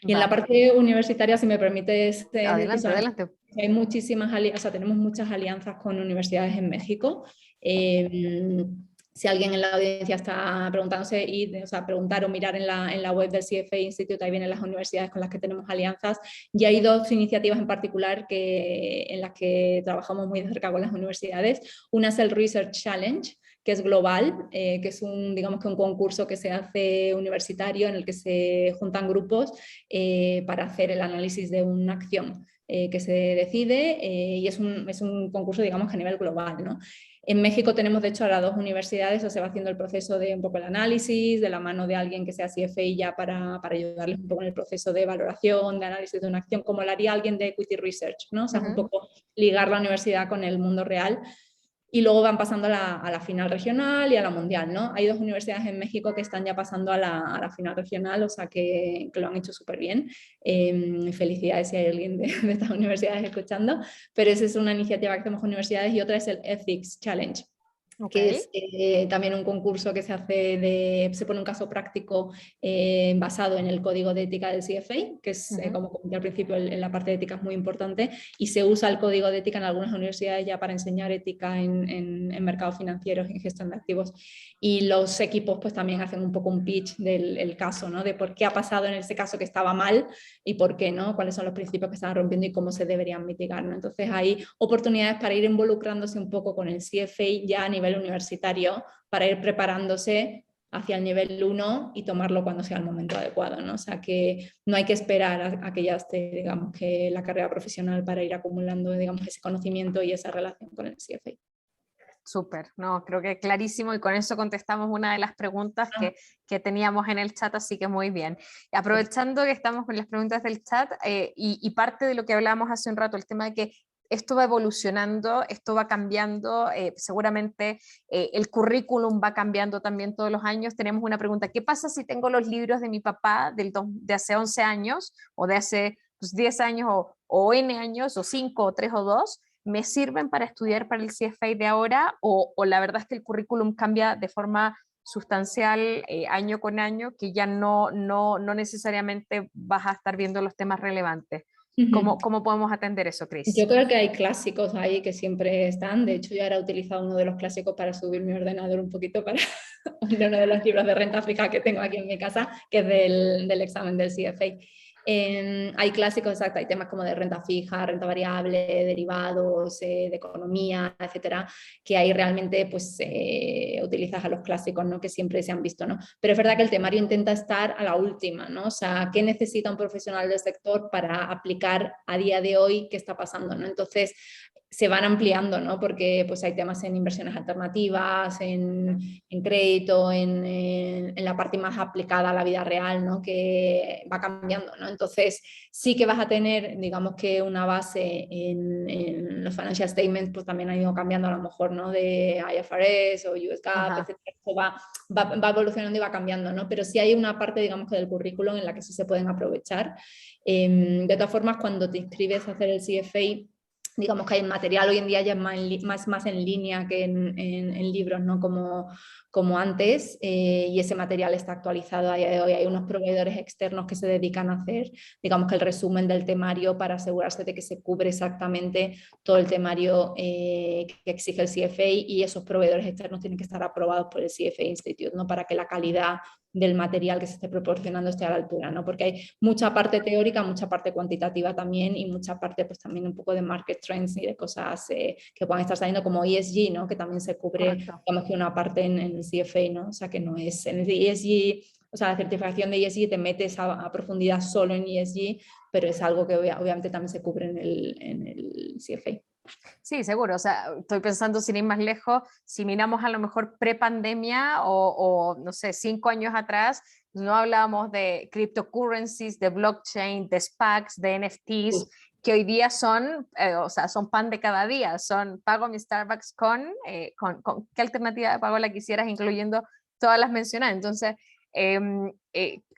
Y en la parte universitaria, si me permites, adelante, adelante. Hay muchísimas alianzas, o sea, tenemos muchas alianzas con universidades en México. Si alguien en la audiencia está preguntándose, o sea, preguntar o mirar en la web del CFA Institute, ahí vienen las universidades con las que tenemos alianzas. Y hay dos iniciativas en particular en las que trabajamos muy de cerca con las universidades. Una es el Research Challenge, que es global, que es digamos que un concurso que se hace universitario en el que se juntan grupos para hacer el análisis de una acción que se decide y es un concurso, digamos, que a nivel global, ¿no? En México tenemos, de hecho, ahora dos universidades, o se va haciendo el proceso de un poco el análisis, de la mano de alguien que sea CFA ya para ayudarles un poco en el proceso de valoración, de análisis de una acción, como lo haría alguien de Equity Research, ¿no? O sea, es un poco ligar la universidad con el mundo real. Y luego van pasando a la final regional y a la mundial, ¿no? Hay dos universidades en México que están ya pasando a la final regional, o sea que lo han hecho súper bien. Felicidades si hay alguien de estas universidades escuchando, pero esa es una iniciativa que hacemos con universidades y otra es el Ethics Challenge. Que es también un concurso que se hace se pone un caso práctico basado en el código de ética del CFA, que es, como comenté al principio, en la parte de ética es muy importante, y se usa el código de ética en algunas universidades ya para enseñar ética en mercados financieros, en gestión de activos, y los equipos pues también hacen un poco un pitch del caso, ¿no? De por qué ha pasado en ese caso que estaba mal y por qué, ¿no? Cuáles son los principios que están rompiendo y cómo se deberían mitigar, ¿no? Entonces hay oportunidades para ir involucrándose un poco con el CFA ya a nivel universitario para ir preparándose hacia el nivel 1 y tomarlo cuando sea el momento adecuado, ¿no? O sea que no hay que esperar a que ya esté, digamos, que la carrera profesional para ir acumulando, digamos, ese conocimiento y esa relación con el CFA. Súper, no, creo que clarísimo y con eso contestamos una de las preguntas que teníamos en el chat, así que muy bien. Aprovechando que estamos con las preguntas del chat y parte de lo que hablábamos hace un rato, el tema de que esto va evolucionando, esto va cambiando, seguramente el currículum va cambiando también todos los años. Tenemos una pregunta, ¿qué pasa si tengo los libros de mi papá de hace 11 años o de hace 10 años o N años o 5 o 3 o 2? ¿Me sirven para estudiar para el CFA de ahora o la verdad es que el currículum cambia de forma sustancial año con año, que ya no necesariamente vas a estar viendo los temas relevantes? Ujú. ¿Cómo podemos atender eso, Yo Chris? creo que hay clásicos ahí que siempre están. De hecho, yo ahora he utilizado uno de los clásicos para subir mi ordenador un poquito para de uno de los libros de renta fija que tengo aquí en mi casa, que es del examen del CFA. Hay clásicos, exacto, hay temas como de renta fija, renta variable, derivados, de economía, etcétera, que ahí realmente pues utilizas a los clásicos, ¿no? Que siempre se han visto, ¿no? Pero es verdad que el temario intenta estar a la última, ¿no? O sea, ¿qué necesita un profesional del sector para aplicar a día de hoy qué está pasando, ¿no? Entonces, se van ampliando, ¿no? Porque pues hay temas en inversiones alternativas, en crédito, en la parte más aplicada a la vida real, ¿no? Que va cambiando, ¿no? Entonces, sí que vas a tener, digamos que una base en los financial statements, pues también ha ido cambiando a lo mejor, ¿no? De IFRS o US GAAP, Ajá. etcétera. Eso va evolucionando y va cambiando, ¿no? Pero sí hay una parte, digamos que del currículum en la que sí se pueden aprovechar. De todas formas, cuando te inscribes a hacer el CFA, digamos que hay material hoy en día ya más en línea que en libros, ¿no? Como antes, y ese material está actualizado a día de hoy. Hay unos proveedores externos que se dedican a hacer, digamos que el resumen del temario para asegurarse de que se cubre exactamente todo el temario que exige el CFA, y esos proveedores externos tienen que estar aprobados por el CFA Institute, ¿no? Para que la calidad del material que se esté proporcionando esté a la altura, ¿no? Porque hay mucha parte teórica, mucha parte cuantitativa también, y mucha parte pues también un poco de market trends y de cosas que puedan estar saliendo como ESG, ¿no? Que también se cubre, Correcto. digamos que una parte en el CFA, ¿no? O sea que no es en el ESG, o sea, la certificación de ESG te metes a profundidad solo en ESG, pero es algo que obviamente también se cubre en el CFA. Sí, seguro. O sea, estoy pensando sin ir más lejos, si miramos a lo mejor pre-pandemia o, no sé, 5 años atrás, no hablábamos de cryptocurrencies, de blockchain, de SPACs, de NFTs, que hoy día son, o sea, son pan de cada día. Son pago mi Starbucks con qué alternativa de pago la quisieras, incluyendo todas las mencionadas. Entonces,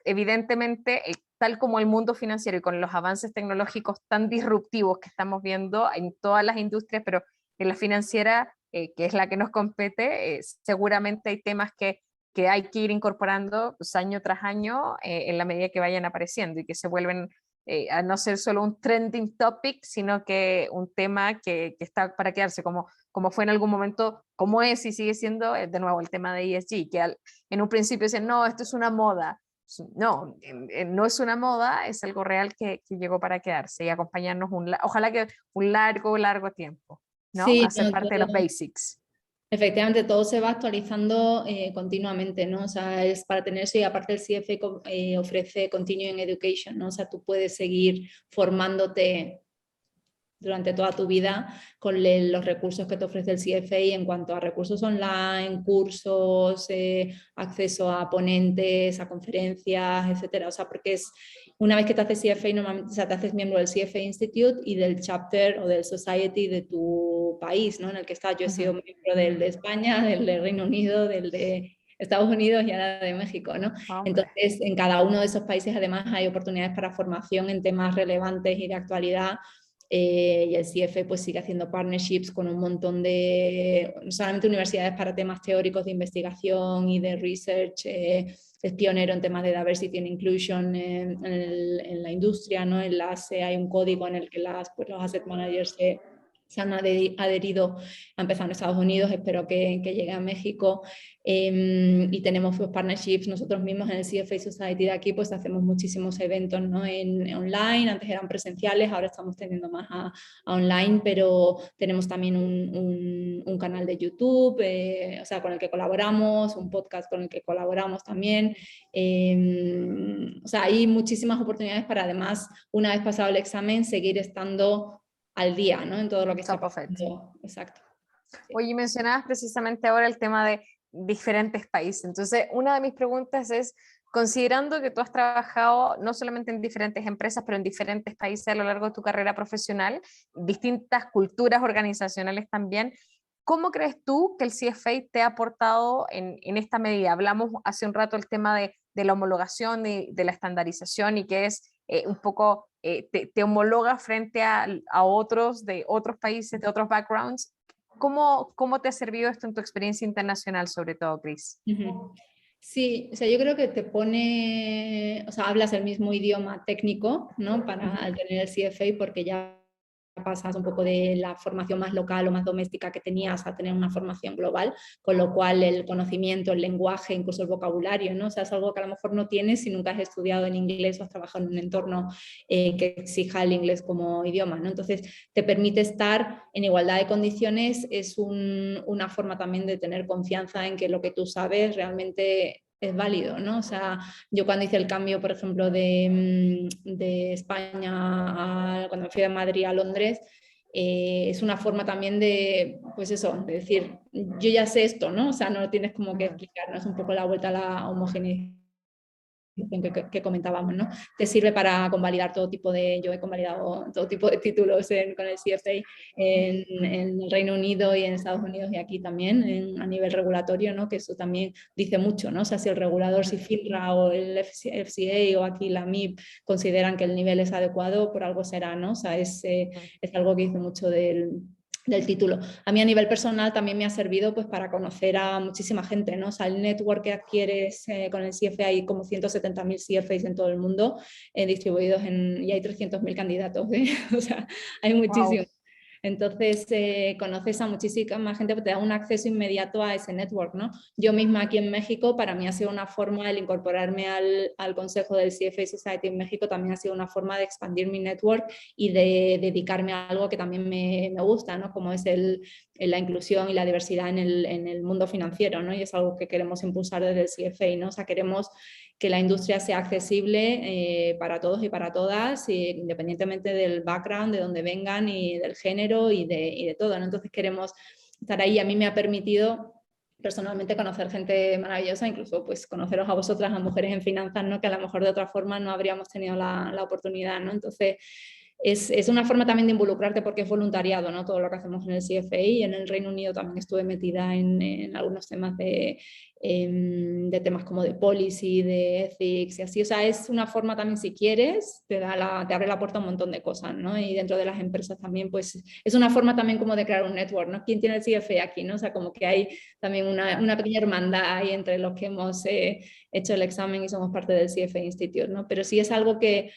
evidentemente, tal como el mundo financiero y con los avances tecnológicos tan disruptivos que estamos viendo en todas las industrias, pero en la financiera, que es la que nos compete, seguramente hay temas que hay que ir incorporando pues, año tras año en la medida que vayan apareciendo y que se vuelven a no ser solo un trending topic, sino que un tema que está para quedarse, como fue en algún momento, como es y sigue siendo, de nuevo, el tema de ESG, que en un principio dicen, no, esto es una moda. No, no es una moda, es algo real que llegó para quedarse y acompañarnos, ojalá que un largo, largo tiempo, ¿no? Sí, A ser no, parte de los basics. efectivamente, todo se va actualizando continuamente, ¿no? O sea, es para tener eso, y aparte el CFE ofrece Continuing Education, ¿no? O sea, tú puedes seguir formándote durante toda tu vida con los recursos que te ofrece el CFA en cuanto a recursos online, cursos, acceso a ponentes, a conferencias, etcétera. O sea, porque es una vez que te haces CFA, normalmente, o sea, te haces miembro del CFA Institute y del chapter o del society de tu país, ¿no? En el que estás. Yo he sido miembro del de España, del de Reino Unido, del de Estados Unidos y ahora de México, ¿no? Hombre, Entonces, en cada uno de esos países además hay oportunidades para formación en temas relevantes y de actualidad, y el CIEFE pues sigue haciendo partnerships con un montón de, no solamente universidades para temas teóricos de investigación y de research, es pionero en temas de diversity and inclusion en la industria, ¿no? Hay un código en el que pues, los asset managers se han adherido, ha empezado en Estados Unidos, espero que llegue a México, y tenemos pues, partnerships nosotros mismos en el CFA Society de aquí, pues hacemos muchísimos eventos, ¿no? en online, antes eran presenciales, ahora estamos teniendo más a online, pero tenemos también un canal de YouTube, o sea, con el que colaboramos, un podcast con el que colaboramos también, o sea, hay muchísimas oportunidades para además, una vez pasado el examen, seguir estando al día, ¿no? En todo lo que está top of it. pasando. Exacto. Sí. Oye, mencionabas precisamente ahora el tema de diferentes países. Entonces, una de mis preguntas es, considerando que tú has trabajado no solamente en diferentes empresas, pero en diferentes países a lo largo de tu carrera profesional, distintas culturas organizacionales también, ¿cómo crees tú que el CFA te ha aportado en esta medida? Hablamos hace un rato el tema de la homologación y de la estandarización y que es un poco, te homologa frente a otros de otros países, de otros backgrounds. ¿Cómo te ha servido esto en tu experiencia internacional, sobre todo, Chris? Uh-huh. Sí, o sea, yo creo que te pone, o sea, hablas el mismo idioma técnico, ¿no? Para al tener el CFA, porque ya pasas un poco de la formación más local o más doméstica que tenías a tener una formación global, con lo cual el conocimiento, el lenguaje, incluso el vocabulario, ¿no? O sea, es algo que a lo mejor no tienes si nunca has estudiado en inglés o has trabajado en un entorno que exija el inglés como idioma, ¿no? Entonces, te permite estar en igualdad de condiciones, es una forma también de tener confianza en que lo que tú sabes realmente es válido, ¿no? O sea, yo cuando hice el cambio, por ejemplo, de España, cuando me fui de Madrid a Londres, es una forma también de, pues eso, de decir, yo ya sé esto, ¿no? O sea, no lo tienes como que explicar, ¿no? Es un poco la vuelta a la homogeneidad que comentábamos, ¿no? Te sirve para convalidar todo tipo de, yo he convalidado todo tipo de títulos con el CFA en el Reino Unido y en Estados Unidos y aquí también a nivel regulatorio, ¿no? Que eso también dice mucho, ¿no? O sea, si el regulador, si FINRA o el FCA o aquí la MIP consideran que el nivel es adecuado, por algo será, ¿no? O sea, es algo que dice mucho del título. A mí a nivel personal también me ha servido pues para conocer a muchísima gente, ¿no? O sea, el network que adquieres con el CFA, hay como 170.000 CFAs en todo el mundo distribuidos y hay 300.000 candidatos, ¿eh? O sea, hay muchísimos. Wow. Entonces, conoces a muchísima gente, te da un acceso inmediato a ese network, ¿no? Yo misma aquí en México, para mí ha sido una forma, el incorporarme al consejo del CFA Society en México, también ha sido una forma de expandir mi network y de dedicarme a algo que también me gusta, ¿no? Como es la inclusión y la diversidad en el mundo financiero, ¿no? Y es algo que queremos impulsar desde el CFA, ¿no? O sea, queremos que la industria sea accesible para todos y para todas, independientemente del background, de donde vengan y del género y de todo, ¿no? Entonces queremos estar ahí. A mí me ha permitido personalmente conocer gente maravillosa, incluso pues conoceros a vosotras, a mujeres en finanzas, ¿no? Que a lo mejor de otra forma no habríamos tenido la oportunidad, ¿no? Entonces es una forma también de involucrarte porque es voluntariado, ¿no? Todo lo que hacemos en el CFA, y en el Reino Unido también estuve metida en algunos temas de temas como de policy, de ethics y así. O sea, es una forma también, si quieres, te abre la puerta a un montón de cosas, ¿no? Y dentro de las empresas también, pues es una forma también como de crear un network, ¿no? ¿Quién tiene el CFA aquí, no? O sea, como que hay también una pequeña hermandad ahí entre los que hemos hecho el examen y somos parte del CFA Institute, ¿no? Pero sí es algo que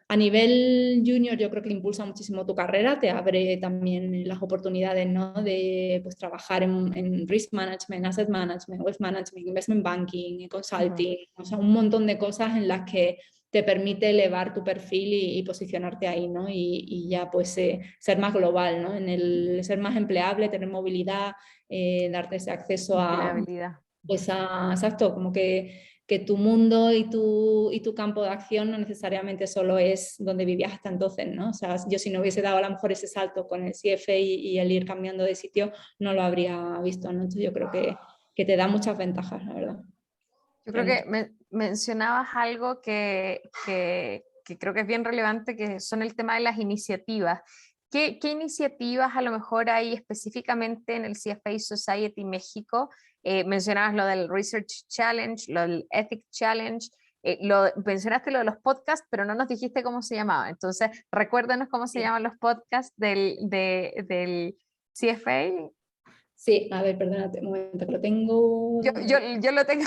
a nivel junior yo creo que impulsa muchísimo tu carrera, te abre también las oportunidades, ¿no? De pues, trabajar en risk management, asset management, wealth management, investment banking, consulting, o sea, un montón de cosas en las que te permite elevar tu perfil y posicionarte ahí, ¿no? Y ya pues ser más global, ¿no? En el ser más empleable, tener movilidad, darte ese acceso pues exacto, como que tu mundo y tu campo de acción no necesariamente solo es donde vivías hasta entonces, ¿no? O sea, yo si no hubiese dado a lo mejor ese salto con el CFA y el ir cambiando de sitio, no lo habría visto, ¿no? Entonces yo creo que te da muchas ventajas, la verdad. Yo creo que mencionabas algo que creo que es bien relevante, que son el tema de las iniciativas. ¿Qué iniciativas a lo mejor hay específicamente en el CFA Society México? Mencionabas lo del Research Challenge, lo del Ethics Challenge, mencionaste lo de los podcasts, pero no nos dijiste cómo se llamaba. Entonces, recuérdanos cómo se llaman los podcasts del CFA. Sí, a ver, perdónate un momento, que lo tengo. Yo lo tengo.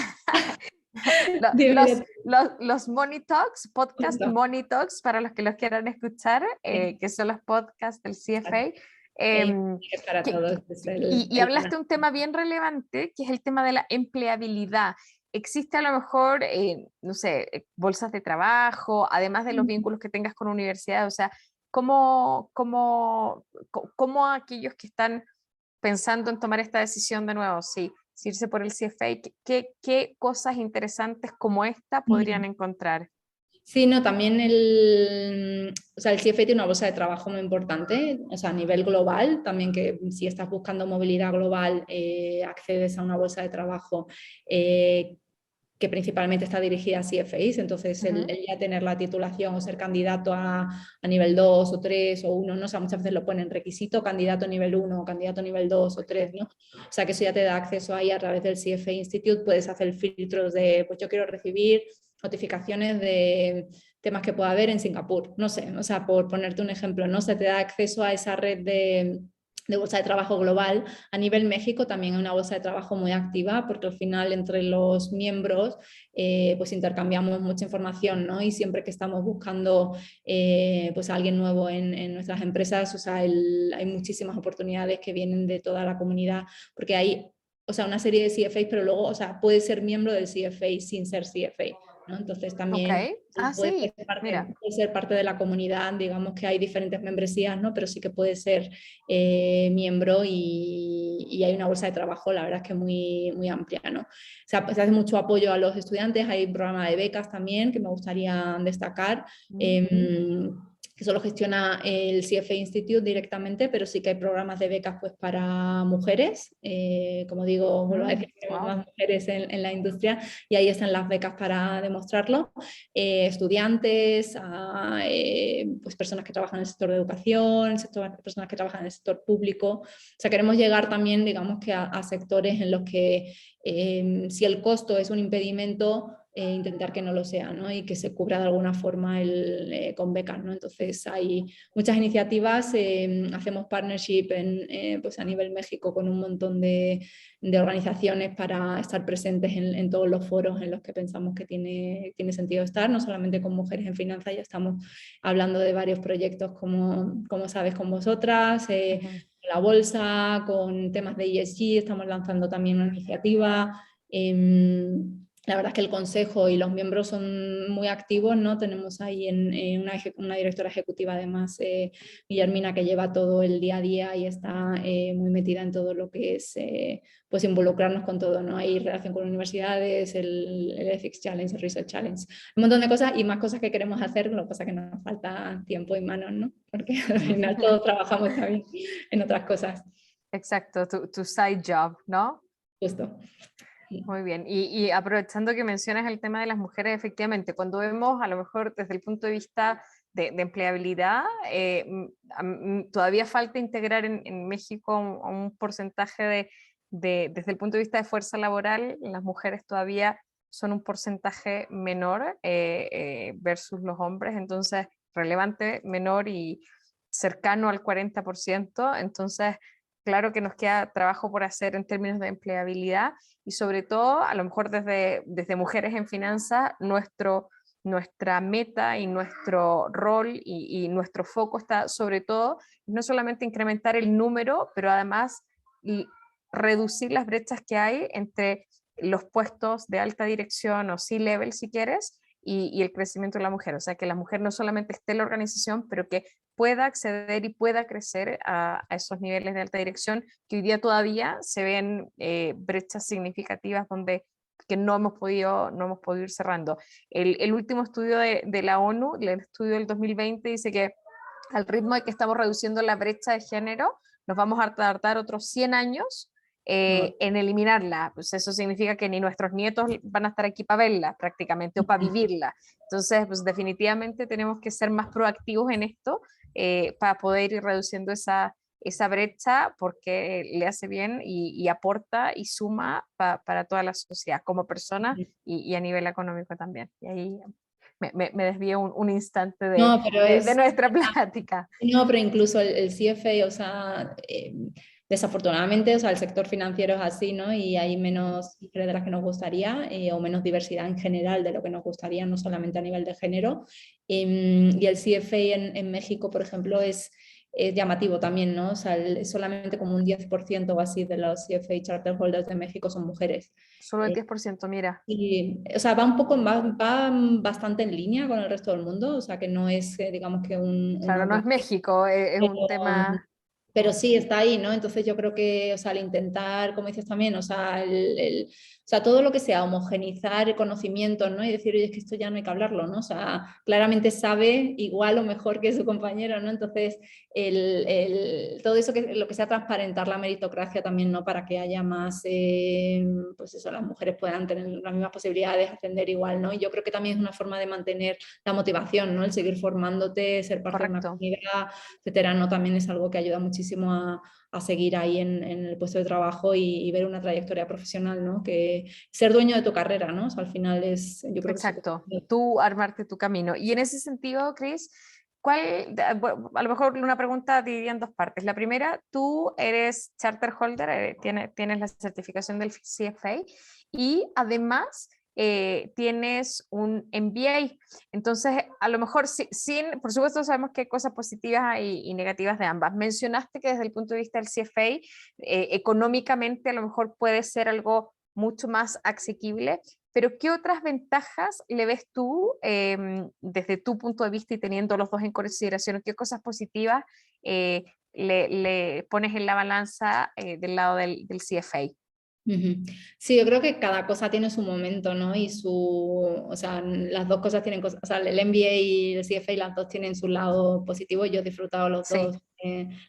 Los Money Talks, podcast Money Talks, para los que los quieran escuchar, que son los podcasts del CFA. Para todos. Y hablaste de un tema bien relevante, que es el tema de la empleabilidad. ¿Existe a lo mejor, no sé, bolsas de trabajo, además de los vínculos que tengas con universidades? O sea, ¿cómo aquellos que están pensando en tomar esta decisión de nuevo, si irse por el CFA, ¿qué cosas interesantes como esta podrían encontrar? Sí, no, también o sea, el CFA tiene una bolsa de trabajo muy importante, o sea, a nivel global, también que si estás buscando movilidad global, accedes a una bolsa de trabajo que principalmente está dirigida a CFAs, entonces el ya tener la titulación o ser candidato a nivel 2 o 3 o 1, ¿no? O sea, muchas veces lo ponen requisito candidato nivel 1 o candidato nivel 2 o 3, ¿no? O sea, que eso ya te da acceso ahí a través del CFA Institute, puedes hacer filtros de, pues yo quiero recibir notificaciones de temas que pueda haber en Singapur, no sé, o sea, por ponerte un ejemplo, ¿no? Se te da acceso a esa red de de bolsa de trabajo global. A nivel México también hay una bolsa de trabajo muy activa, porque al final entre los miembros pues intercambiamos mucha información, ¿no? Y siempre que estamos buscando pues a alguien nuevo en nuestras empresas, o sea, hay muchísimas oportunidades que vienen de toda la comunidad, porque hay, o sea, una serie de CFAs, pero luego, o sea, puedes ser miembro del CFA sin ser CFA, ¿no? Entonces Ok, también puede sí, mira. ser parte de la comunidad, digamos que hay diferentes membresías, ¿no? Pero sí que puede ser miembro y hay una bolsa de trabajo, la verdad es que muy, muy amplia, ¿no? O sea, se hace mucho apoyo a los estudiantes, hay un programa de becas también que me gustaría destacar. Eso lo gestiona el CFA Institute directamente, pero sí que hay programas de becas pues, para mujeres. Como digo, vuelvo a decir, tenemos más mujeres en la industria y ahí están las becas para demostrarlo. Estudiantes, pues personas que trabajan en el sector de educación, personas que trabajan en el sector público. O sea, queremos llegar también, digamos que a sectores en los que si el costo es un impedimento, intentar que no lo sea, ¿no? Y que se cubra de alguna forma con becas, ¿no? Entonces hay muchas iniciativas, hacemos partnership pues a nivel México con un montón de organizaciones para estar presentes en todos los foros en los que pensamos que tiene sentido estar, no solamente con mujeres en finanzas, ya estamos hablando de varios proyectos como sabes con vosotras, la bolsa, con temas de ESG, estamos lanzando también una iniciativa. La verdad es que el consejo y los miembros son muy activos, ¿no? Tenemos ahí una directora ejecutiva, además, Guillermina, que lleva todo el día a día y está muy metida en todo lo que es pues involucrarnos con todo, ¿no? Hay relación con universidades, el Ethics Challenge, el Research Challenge, un montón de cosas y más cosas que queremos hacer, lo que pasa es que nos falta tiempo y manos, ¿no? Porque al final todos trabajamos también en otras cosas. Exacto, tu side job, ¿no? Justo. Muy bien, y aprovechando que mencionas el tema de las mujeres, efectivamente, cuando vemos a lo mejor desde el punto de vista de empleabilidad, todavía falta integrar en México un porcentaje desde el punto de vista de fuerza laboral, las mujeres todavía son un porcentaje menor versus los hombres, entonces relevante, menor y cercano al 40%, entonces claro que nos queda trabajo por hacer en términos de empleabilidad y sobre todo, a lo mejor desde Mujeres en Finanzas, nuestra meta y nuestro rol y nuestro foco está sobre todo, no solamente incrementar el número, pero además reducir las brechas que hay entre los puestos de alta dirección o C-level, si quieres, y el crecimiento de la mujer. O sea, que la mujer no solamente esté en la organización, pero que pueda acceder y pueda crecer a esos niveles de alta dirección que hoy día todavía se ven brechas significativas donde que no hemos podido ir cerrando. El último estudio de la ONU, el estudio del 2020, dice que al ritmo de que estamos reduciendo la brecha de género, nos vamos a tardar otros 100 años en eliminarla. Pues eso significa que ni nuestros nietos van a estar aquí para verla prácticamente o para vivirla. Entonces, pues definitivamente tenemos que ser más proactivos en esto para poder ir reduciendo esa brecha porque le hace bien y aporta y suma para toda la sociedad como persona y a nivel económico también. Y ahí me desvío un instante No, pero de nuestra plática. No, pero incluso el CFA, o sea, desafortunadamente, o sea, el sector financiero es así, ¿no? Y hay menos mujeres de las que nos gustaría o menos diversidad en general de lo que nos gustaría, no solamente a nivel de género. Y el CFA en México, por ejemplo, es llamativo también, ¿no? O sea, solamente como un 10% o así de los CFA Charter Holders de México son mujeres. Solo el 10%, mira. Y, o sea, va un poco, va bastante en línea con el resto del mundo, o sea, que no es, digamos que un Claro, no es México, es un tema. pero sí está ahí, ¿no? Entonces yo creo que, o sea, al intentar, como dices también, o sea, o sea, todo lo que sea homogenizar el conocimiento, ¿no? Y decir, oye, es que esto ya no hay que hablarlo, ¿no? O sea, claramente sabe igual o mejor que su compañero, ¿no? Entonces, todo eso, lo que sea transparentar la meritocracia también, ¿no? Para que haya más, pues eso, las mujeres puedan tener las mismas posibilidades de ascender igual, ¿no? Y yo creo que también es una forma de mantener la motivación, ¿no? El seguir formándote, ser parte de una Correcto. comunidad, etcétera, ¿no? También es algo que ayuda muchísimo a seguir ahí en el puesto de trabajo y ver una trayectoria profesional, ¿no? Que ser dueño de tu carrera, ¿no? O sea, al final es, yo creo que Exacto, es... tú armarte tu camino. Y en ese sentido, Cris, A lo mejor una pregunta dividida en dos partes. La primera, tú eres charter holder, tienes la certificación del CFA y además tienes un MBA. Entonces, a lo mejor, por supuesto, sabemos que hay cosas positivas y negativas de ambas. Mencionaste que desde el punto de vista del CFA, económicamente a lo mejor puede ser algo mucho más asequible, pero ¿qué otras ventajas le ves tú desde tu punto de vista y teniendo los dos en consideración? ¿Qué cosas positivas le pones en la balanza del lado del CFA? Ujú. Sí, yo creo que cada cosa tiene su momento, ¿no? Y o sea, las dos cosas tienen cosas, o sea, el MBA y el CFA, las dos tienen su lado positivo. Yo he disfrutado los Sí. dos,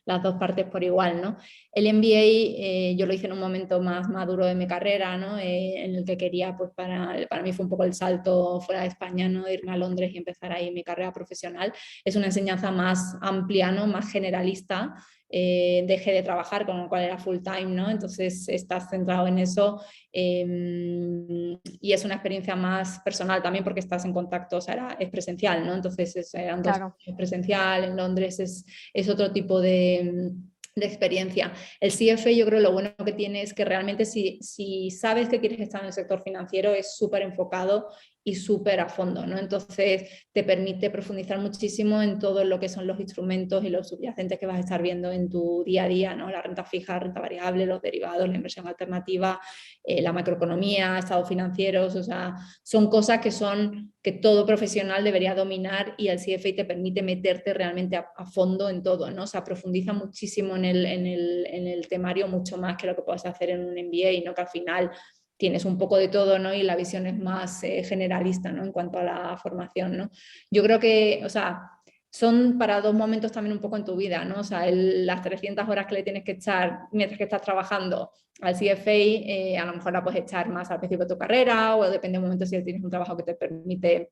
las dos partes por igual, ¿no? El MBA yo lo hice en un momento más maduro de mi carrera, ¿no? En el que quería, pues para mí fue un poco el salto fuera de España, ¿no? Irme a Londres y empezar ahí mi carrera profesional. Es una enseñanza más amplia, ¿no? Más generalista. Dejé de trabajar, con lo cual era full time, ¿no? Entonces estás centrado en eso y es una experiencia más personal también porque estás en contacto, o sea, es presencial, ¿no? Entonces eran dos Claro. presencial, en Londres es otro tipo de experiencia. El CFA yo creo lo bueno que tiene es que realmente si sabes que quieres estar en el sector financiero es súper enfocado y súper a fondo, ¿no? Entonces te permite profundizar muchísimo en todo lo que son los instrumentos y los subyacentes que vas a estar viendo en tu día a día, ¿no? La renta fija, renta variable, los derivados, la inversión alternativa, la macroeconomía, estados financieros, o sea, son cosas que todo profesional debería dominar y el CFA te permite meterte realmente a fondo en todo, ¿no? O sea, profundiza muchísimo en el temario, mucho más que lo que puedes hacer en un MBA, ¿no? Que al final tienes un poco de todo, ¿no? Y la visión es más generalista, ¿no? En cuanto a la formación, ¿no? Yo creo que, o sea, son para dos momentos también un poco en tu vida, ¿no? O sea, las 300 horas que le tienes que echar mientras que estás trabajando al CFA, a lo mejor la puedes echar más al principio de tu carrera o depende del momento si tienes un trabajo que te permite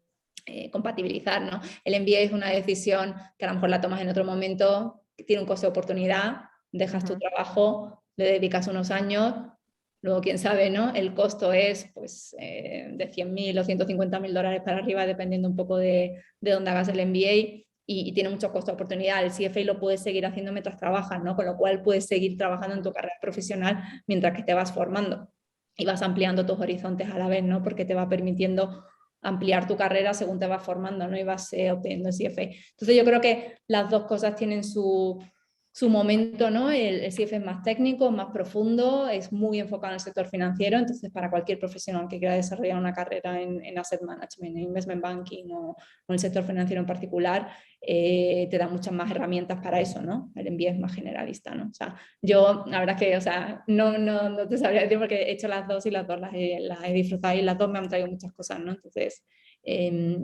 compatibilizar, ¿no? El MBA es una decisión que a lo mejor la tomas en otro momento, que tiene un coste de oportunidad, dejas tu trabajo, le dedicas unos años. Luego, quién sabe, ¿no? El costo es pues, de 100.000 o 150.000 dólares para arriba, dependiendo un poco de dónde hagas el MBA, y tiene mucho costo de oportunidad. El CFA lo puedes seguir haciendo mientras trabajas, ¿no? Con lo cual puedes seguir trabajando en tu carrera profesional mientras que te vas formando y vas ampliando tus horizontes a la vez, ¿no? Porque te va permitiendo ampliar tu carrera según te vas formando, ¿no? Y vas obteniendo el CFA. Entonces yo creo que las dos cosas tienen su momento, ¿no? El CFA es más técnico, más profundo, es muy enfocado en el sector financiero, entonces para cualquier profesional que quiera desarrollar una carrera en asset management, en investment banking o en el sector financiero en particular, te da muchas más herramientas para eso, ¿no? El MBA es más generalista, ¿no? O sea, yo la verdad es que, o sea, no te sabría decir porque he hecho las dos y las dos las he disfrutado y las dos me han traído muchas cosas, ¿no? Entonces,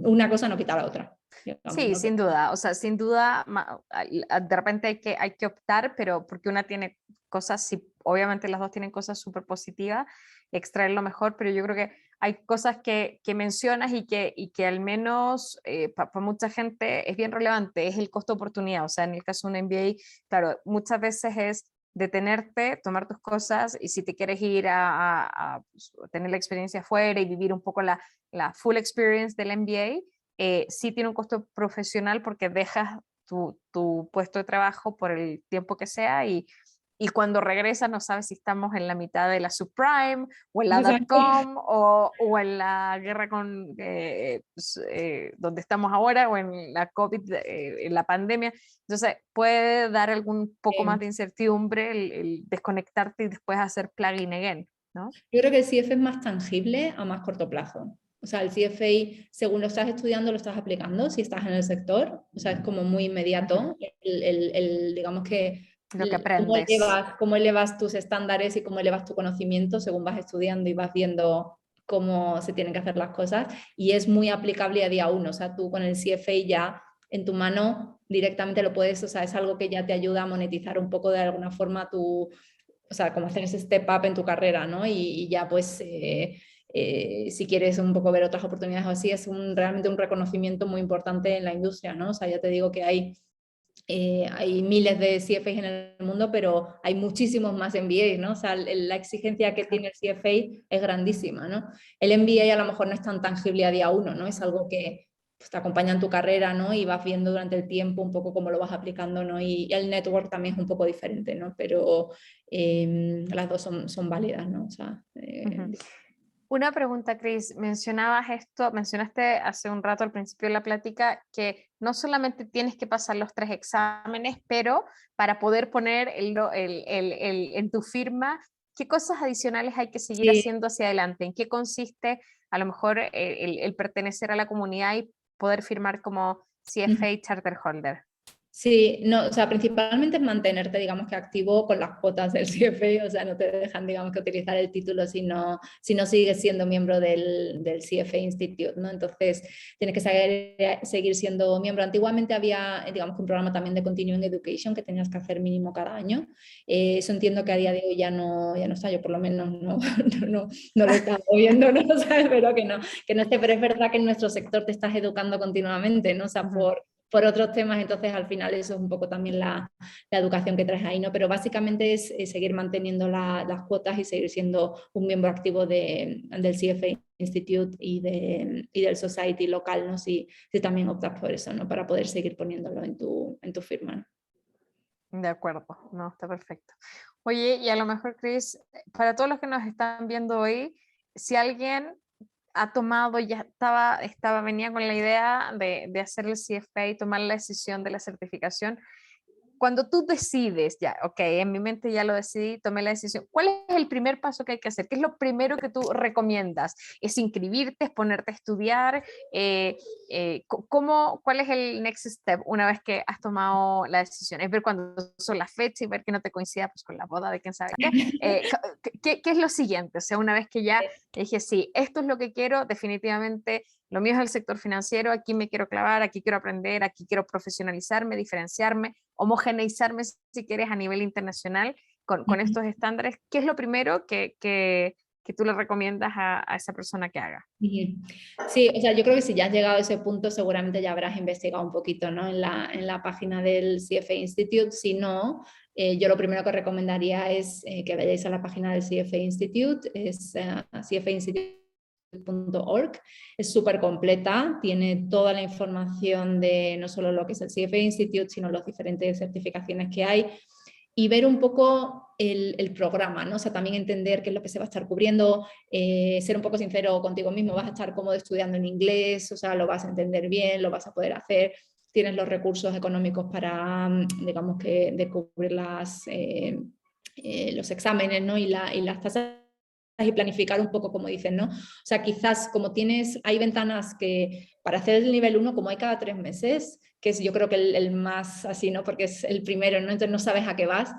una cosa no quita la otra. Digamos, Sí, ¿no? sin duda, o sea, sin duda, de repente hay que optar, pero porque una tiene cosas, sí, obviamente las dos tienen cosas súper positivas, extraer lo mejor, pero yo creo que hay cosas que mencionas y que al menos para mucha gente es bien relevante, es el costo de oportunidad, o sea, en el caso de un MBA, claro, muchas veces es detenerte, tomar tus cosas y si te quieres ir pues, tener la experiencia afuera y vivir un poco la full experience del MBA, sí tiene un costo profesional porque dejas tu puesto de trabajo por el tiempo que sea y cuando regresas no sabes si estamos en la mitad de la subprime o en la Exacto. dot-com o en la guerra donde estamos ahora o en la COVID, en la pandemia. Entonces puede dar algún poco más de incertidumbre el desconectarte y después hacer plugin again, ¿no? Yo creo que el CFA es más tangible a más corto plazo. O sea, el CFA, según lo estás estudiando, lo estás aplicando, si estás en el sector. O sea, es como muy inmediato. Digamos que Lo que aprendes. cómo elevas tus estándares y cómo elevas tu conocimiento según vas estudiando y vas viendo cómo se tienen que hacer las cosas. Y es muy aplicable a día uno. O sea, tú con el CFA ya en tu mano directamente lo puedes, o sea, es algo que ya te ayuda a monetizar un poco de alguna forma o sea, como hacer ese step up en tu carrera, ¿no? Y ya pues, si quieres un poco ver otras oportunidades o así, es realmente un reconocimiento muy importante en la industria, ¿no? O sea, ya te digo que hay miles de CFAs en el mundo, pero hay muchísimos más MBAs, ¿no? O sea, la exigencia que tiene el CFA es grandísima, ¿no? El MBA a lo mejor no es tan tangible a día uno, ¿no? Es algo que pues, te acompaña en tu carrera, ¿no? Y vas viendo durante el tiempo un poco cómo lo vas aplicando, ¿no? Y el network también es un poco diferente, ¿no? Pero las dos son válidas, ¿no? O sea, Una pregunta, Cris, mencionaste hace un rato al principio de la plática que no solamente tienes que pasar los 3 exámenes, pero para poder poner en tu firma, ¿qué cosas adicionales hay que seguir sí. haciendo hacia adelante? ¿En qué consiste a lo mejor el pertenecer a la comunidad y poder firmar como CFA Charter Holder? Sí, no, o sea, principalmente es mantenerte, digamos que activo con las cuotas del CFA, o sea, no te dejan, digamos que utilizar el título si no sigues siendo miembro del CFA Institute, ¿no? Entonces, tienes que seguir siendo miembro. Antiguamente había, digamos que un programa también de Continuing Education que tenías que hacer mínimo cada año. Eso entiendo que a día de hoy ya no está, yo por lo menos no lo he estado viendo, ¿no? O sea, espero que no esté, pero es verdad que en nuestro sector te estás educando continuamente, ¿no? O sea, por otros temas, entonces al final eso es un poco también la educación que traes ahí, ¿no? Pero básicamente es seguir manteniendo las cuotas y seguir siendo un miembro activo del CFA Institute y del Society local, ¿no? Si también optas por eso, ¿no? Para poder seguir poniéndolo en tu firma, ¿no? De acuerdo, no, está perfecto. Oye, y a lo mejor, Chris, para todos los que nos están viendo hoy, si alguien ha tomado, venía con la idea de hacer el CFA y tomar la decisión de la certificación, cuando tú decides, ya, ok, en mi mente ya lo decidí, tomé la decisión, ¿cuál es el primer paso que hay que hacer? ¿Qué es lo primero que tú recomiendas? ¿Es inscribirte, es ponerte a estudiar? ¿Cuál es el next step una vez que has tomado la decisión? ¿Es ver cuándo son las fechas y ver que no te coincida pues, con la boda de quién sabe qué? ¿Qué es lo siguiente? O sea, una vez que ya dije, sí, esto es lo que quiero, definitivamente lo mío es el sector financiero, aquí me quiero clavar, aquí quiero aprender, aquí quiero profesionalizarme, diferenciarme, homogeneizarme, si quieres, a nivel internacional con estos estándares. ¿Qué es lo primero que tú le recomiendas a esa persona que haga? Sí, o sea, yo creo que si ya has llegado a ese punto, seguramente ya habrás investigado un poquito, ¿no? En la página del CFA Institute. Si no, yo lo primero que recomendaría es que vayáis a la página del CFA Institute, es cfainstitute.org. Es súper completa, tiene toda la información de no solo lo que es el CFA Institute, sino las diferentes certificaciones que hay. Y ver un poco el programa, ¿no? O sea, también entender qué es lo que se va a estar cubriendo, ser un poco sincero contigo mismo, vas a estar cómodo estudiando en inglés, o sea, lo vas a entender bien, lo vas a poder hacer, tienes los recursos económicos para, digamos que, de cubrir los exámenes, ¿no? Y las tasas y planificar un poco como dicen, ¿no? O sea, quizás como hay ventanas que para hacer el nivel 1, como hay cada 3 meses, que es yo creo que el más así, ¿no? Porque es el primero, ¿no? Entonces no sabes a qué vas,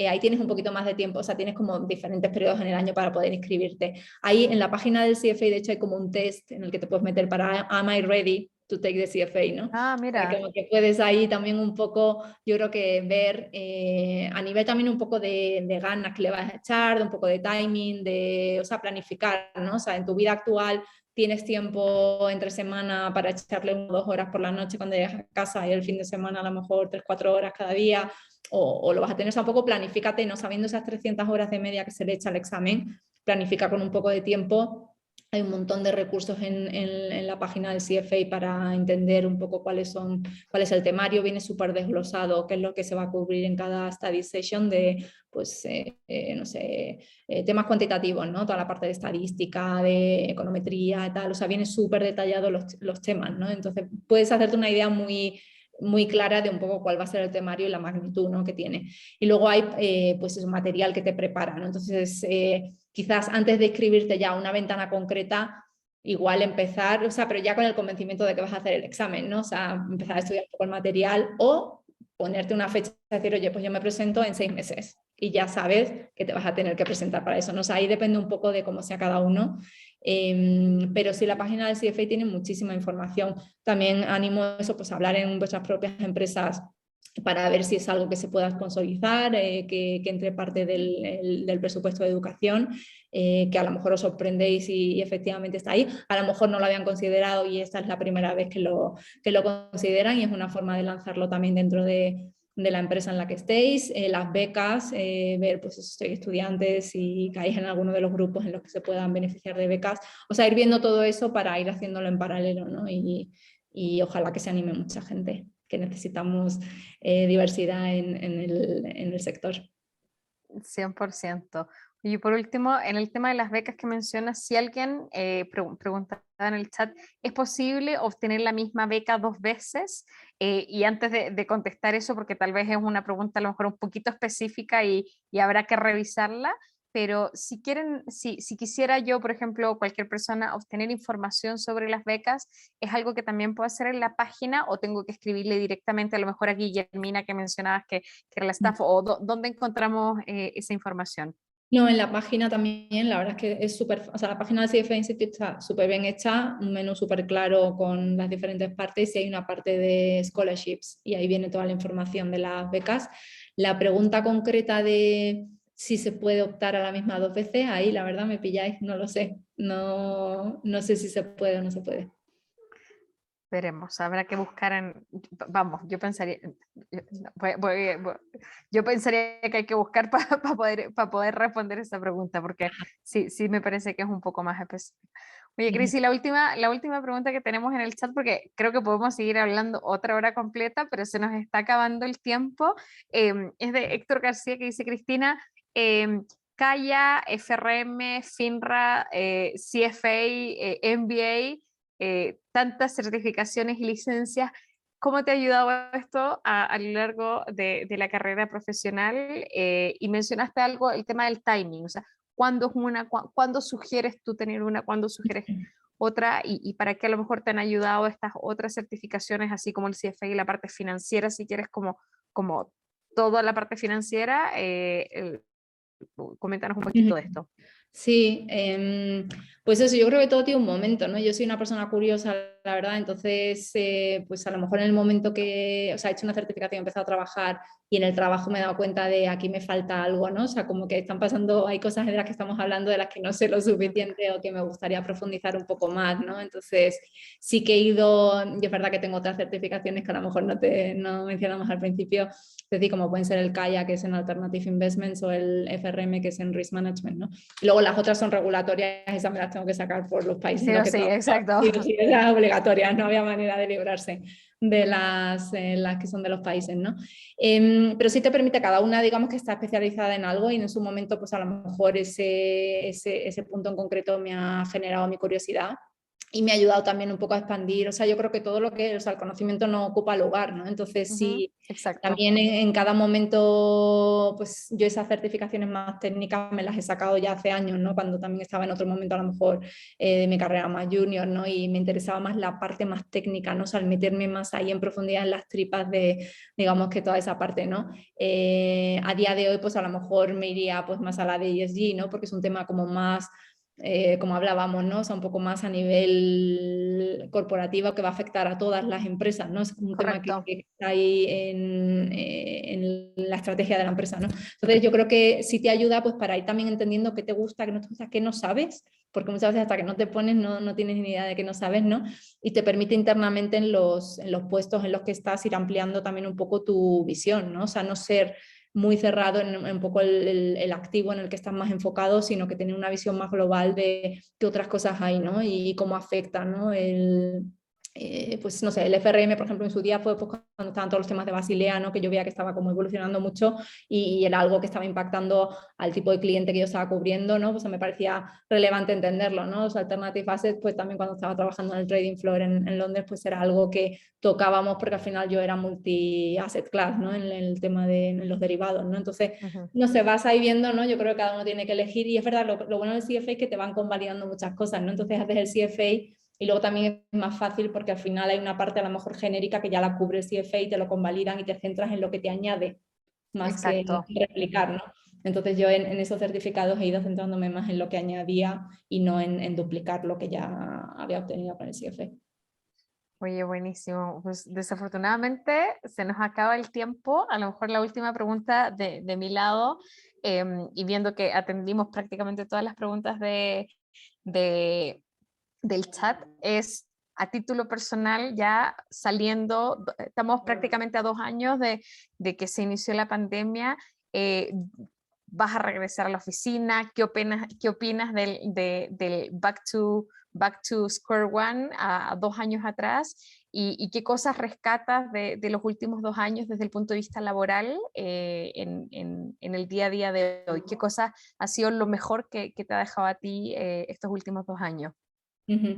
ahí tienes un poquito más de tiempo, o sea, tienes como diferentes periodos en el año para poder inscribirte. Ahí en la página del CFA, de hecho, hay como un test en el que te puedes meter para Am I ready to take the CFA, ¿no? Ah, mira. Como que puedes ahí también un poco, yo creo que ver a nivel también un poco de ganas que le vas a echar, de un poco de timing, o sea, planificar, ¿no? O sea, en tu vida actual tienes tiempo entre semana para echarle 1 o 2 horas por la noche cuando llegas a casa y el fin de semana a lo mejor 3 o 4 horas cada día, o lo vas a tener, o sea, un poco planifícate, no sabiendo esas 300 horas de media que se le echa al examen, planifica con un poco de tiempo. Hay un montón de recursos en la página del CFA para entender un poco cuál es el temario, viene súper desglosado, qué es lo que se va a cubrir en cada study session de, pues, no sé, temas cuantitativos, ¿no? Toda la parte de estadística, de econometría y tal, o sea, viene súper detallado los temas, ¿no? Entonces puedes hacerte una idea muy clara de un poco cuál va a ser el temario y la magnitud, ¿no? que tiene. Y luego hay pues un material que te prepara, ¿no? Entonces quizás antes de escribirte ya una ventana concreta, igual empezar, o sea, pero ya con el convencimiento de que vas a hacer el examen, ¿no? O sea, empezar a estudiar un poco el material o ponerte una fecha y decir, oye, pues yo me presento en 6 meses y ya sabes que te vas a tener que presentar para eso, ¿no? O sea, ahí depende un poco de cómo sea cada uno, pero sí, la página del CFA tiene muchísima información. También animo eso, pues a hablar en vuestras propias empresas para ver si es algo que se pueda sponsorizar, que entre parte del presupuesto de educación, que a lo mejor os sorprendéis y efectivamente está ahí. A lo mejor no lo habían considerado y esta es la primera vez que lo consideran y es una forma de lanzarlo también dentro de la empresa en la que estéis, las becas, ver pues sois estudiantes y caéis en alguno de los grupos en los que se puedan beneficiar de becas, o sea, ir viendo todo eso para ir haciéndolo en paralelo, ¿no? y ojalá que se anime mucha gente, que necesitamos diversidad en el sector. 100%. Y por último, en el tema de las becas que mencionas, si alguien preguntaba en el chat, ¿es posible obtener la misma beca 2 veces? Y antes de contestar eso, porque tal vez es una pregunta a lo mejor un poquito específica y habrá que revisarla, pero si quieren, si quisiera yo, por ejemplo, cualquier persona obtener información sobre las becas, ¿es algo que también puedo hacer en la página o tengo que escribirle directamente a lo mejor a Guillermina que mencionabas que era la staff, o dónde encontramos esa información? No, en la página también, la verdad es que es súper, o sea, la página del CFA Institute está súper bien hecha, un menú súper claro con las diferentes partes y hay una parte de scholarships y ahí viene toda la información de las becas. La pregunta concreta de si se puede optar a la misma 2 veces, ahí la verdad me pilláis, no lo sé, no sé si se puede o no se puede. Veremos, habrá que buscar vamos, yo pensaría, no, yo pensaría que hay que buscar para poder responder esa pregunta, porque sí me parece que es un poco más específico. Oye, Cris, y la última pregunta que tenemos en el chat, porque creo que podemos seguir hablando otra hora completa, pero se nos está acabando el tiempo, es de Héctor García que dice, Cristina, Kaya, FRM, FINRA, CFA, MBA, tantas certificaciones y licencias. ¿Cómo te ha ayudado esto a lo largo de la carrera profesional? Y mencionaste algo, el tema del timing, o sea, ¿cuándo es una, cuándo sugieres tú tener una, cuándo sugieres otra y para qué a lo mejor te han ayudado estas otras certificaciones, así como el CFA y la parte financiera, si quieres como toda la parte financiera? Coméntanos un poquito de esto. Sí, pues eso, yo creo que todo tiene un momento, ¿no? Yo soy una persona curiosa, la verdad, entonces, pues a lo mejor en el momento que, o sea, he hecho una certificación, he empezado a trabajar y en el trabajo me he dado cuenta de aquí me falta algo, ¿no? O sea, como que están pasando, hay cosas de las que estamos hablando de las que no sé lo suficiente o que me gustaría profundizar un poco más, ¿no? Entonces, sí que he ido, y es verdad que tengo otras certificaciones que a lo mejor no mencionamos al principio, es decir, como pueden ser el CAIA, que es en Alternative Investments, o el FRM, que es en Risk Management, ¿no? Y luego las otras son regulatorias, esas me las tengo que sacar por los países Sí en los o que sí, trabajo. exacto. Sí, esas obligatorias, no había manera de librarse de las que son de los países, ¿no? Pero sí te permite, cada una, digamos que está especializada en algo y en su momento, pues a lo mejor ese punto en concreto me ha generado mi curiosidad y me ha ayudado también un poco a expandir, o sea, yo creo que todo lo que, o sea, el conocimiento no ocupa lugar, ¿no? Entonces, sí, exacto. también en cada momento, pues yo esas certificaciones más técnicas me las he sacado ya hace años, ¿no? Cuando también estaba en otro momento a lo mejor de mi carrera más junior, ¿no? Y me interesaba más la parte más técnica, ¿no? O sea, al meterme más ahí en profundidad en las tripas de, digamos que toda esa parte, ¿no? A día de hoy, pues a lo mejor me iría pues más a la de ESG, ¿no? Porque es un tema como más como hablábamos, ¿no? O sea, un poco más a nivel corporativo que va a afectar a todas las empresas, ¿no? Es un Correcto. tema que está ahí en la estrategia de la empresa, ¿no? Entonces yo creo que sí te ayuda pues para ir también entendiendo qué te gusta, qué no te gusta, qué no sabes, porque muchas veces hasta que no te pones no tienes ni idea de qué no sabes, ¿no? Y te permite internamente en los puestos en los que estás ir ampliando también un poco tu visión, ¿no? O sea, no ser muy cerrado en un poco el activo en el que estás más enfocado, sino que tener una visión más global de qué otras cosas hay, ¿no? Y cómo afecta, ¿no? Pues no sé, el FRM, por ejemplo, en su día fue pues, cuando estaban todos los temas de Basilea, ¿no? Que yo veía que estaba como evolucionando mucho y era algo que estaba impactando al tipo de cliente que yo estaba cubriendo, ¿no? Pues me parecía relevante entenderlo, ¿no? Los alternative assets, pues también cuando estaba trabajando en el trading floor en Londres, pues era algo que tocábamos porque al final yo era multi-asset class, ¿no? En el tema de los derivados, ¿no? Entonces, no sé, vas ahí viendo, ¿no? Yo creo que cada uno tiene que elegir y es verdad, lo bueno del CFA es que te van convalidando muchas cosas, ¿no? Entonces haces el CFA y luego también es más fácil porque al final hay una parte a lo mejor genérica que ya la cubre el CFA y te lo convalidan y te centras en lo que te añade más Exacto. que replicar, ¿no? Entonces yo en esos certificados he ido centrándome más en lo que añadía y no en duplicar lo que ya había obtenido con el CFA. Oye, buenísimo. Pues desafortunadamente se nos acaba el tiempo. A lo mejor la última pregunta de mi lado, y viendo que atendimos prácticamente todas las preguntas de, del chat, es a título personal, ya saliendo, estamos prácticamente a 2 años de que se inició la pandemia. ¿Vas a regresar a la oficina? Qué opinas del back to Square One a 2 años atrás? y qué cosas rescatas de los últimos 2 años desde el punto de vista laboral en el día a día de hoy. ¿Qué cosas ha sido lo mejor que te ha dejado a ti estos últimos 2 años? Ujú.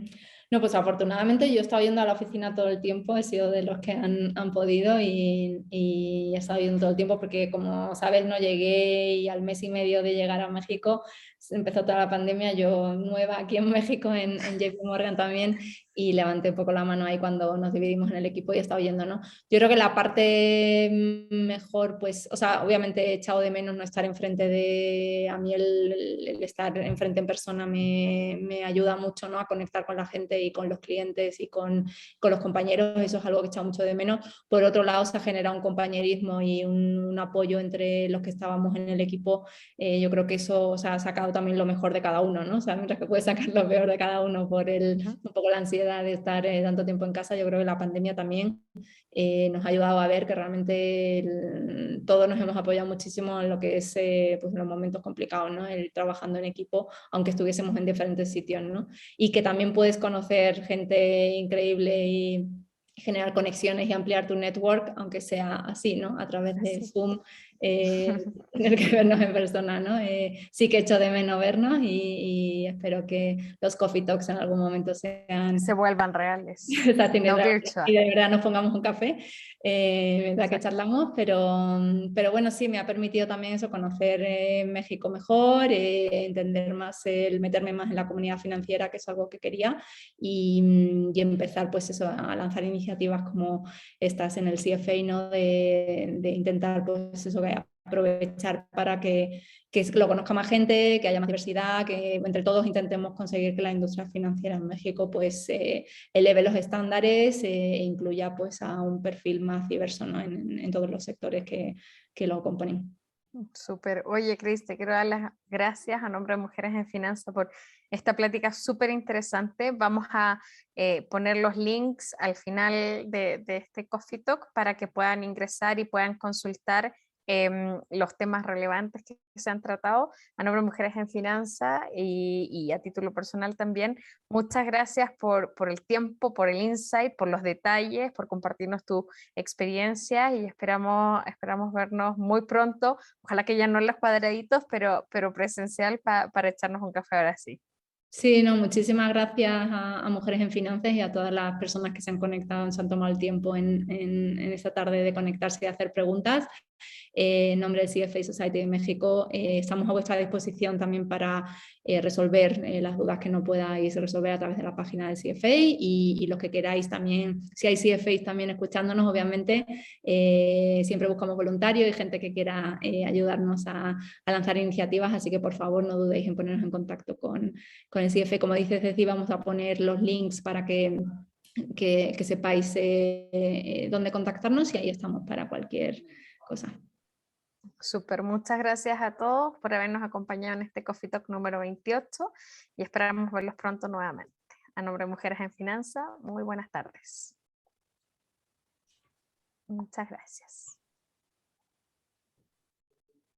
No, pues afortunadamente yo he estado yendo a la oficina todo el tiempo, he sido de los que han podido y he estado yendo todo el tiempo porque como sabes no llegué y al mes y medio de llegar a México empezó toda la pandemia, yo nueva aquí en México en JP Morgan también y levanté un poco la mano ahí cuando nos dividimos en el equipo y he estado yendo, ¿no? Yo creo que la parte mejor, pues, o sea, obviamente he echado de menos no estar enfrente de, a mí el estar enfrente en persona me ayuda mucho, ¿no? A conectar con la gente y con los clientes y con los compañeros, eso es algo que he echado mucho de menos. Por otro lado, se ha generado un compañerismo y un apoyo entre los que estábamos en el equipo. Yo creo que eso, o sea, ha sacado también lo mejor de cada uno, ¿no? O sea, mientras que puede sacar lo peor de cada uno por un poco la ansiedad de estar tanto tiempo en casa, yo creo que la pandemia también nos ha ayudado a ver que realmente todos nos hemos apoyado muchísimo en lo que es pues, los momentos complicados, ¿no? El trabajando en equipo, aunque estuviésemos en diferentes sitios, ¿no? Y que también puedes conocer gente increíble y generar conexiones y ampliar tu network, aunque sea así, ¿no? A través de Zoom, tener que vernos en persona, ¿no? Sí que echo de menos vernos y espero que los coffee talks en algún momento sean Se vuelvan reales, no y virtual. de verdad nos pongamos un café mientras que charlamos, pero bueno, sí, me ha permitido también eso, conocer México mejor, entender más, meterme más en la comunidad financiera, que es algo que quería, y empezar pues eso, a lanzar iniciativas como estas en el CFA, ¿no? De intentar pues eso, que aprovechar para que lo conozca más gente, que haya más diversidad, que entre todos intentemos conseguir que la industria financiera en México pues eleve los estándares e incluya pues a un perfil más diverso, ¿no? en todos los sectores que lo componen. Súper. Oye, Cris, te quiero dar las gracias a nombre de Mujeres en Finanza por esta plática súper interesante. Vamos a poner los links al final de este Coffee Talk para que puedan ingresar y puedan consultar los temas relevantes que se han tratado a nombre de Mujeres en Finanza y a título personal también. Muchas gracias por el tiempo, por el insight, por los detalles, por compartirnos tu experiencia y esperamos vernos muy pronto. Ojalá que ya no en los cuadraditos, pero presencial para echarnos un café ahora sí. Sí, no, muchísimas gracias a Mujeres en Finanzas y a todas las personas que se han conectado, se han tomado el tiempo en esta tarde de conectarse y hacer preguntas. En nombre del CFA Society de México, estamos a vuestra disposición también para resolver las dudas que no podáis resolver a través de la página del CFA y los que queráis también, si hay CFAs también escuchándonos, obviamente, siempre buscamos voluntarios y gente que quiera ayudarnos a lanzar iniciativas, así que por favor no dudéis en ponernos en contacto con el CFA. Como dices, Ceci, vamos a poner los links para que sepáis dónde contactarnos y ahí estamos para cualquier cosa. Súper, muchas gracias a todos por habernos acompañado en este Coffee Talk número 28 y esperamos verlos pronto nuevamente. A nombre de Mujeres en Finanza, muy buenas tardes. Muchas gracias.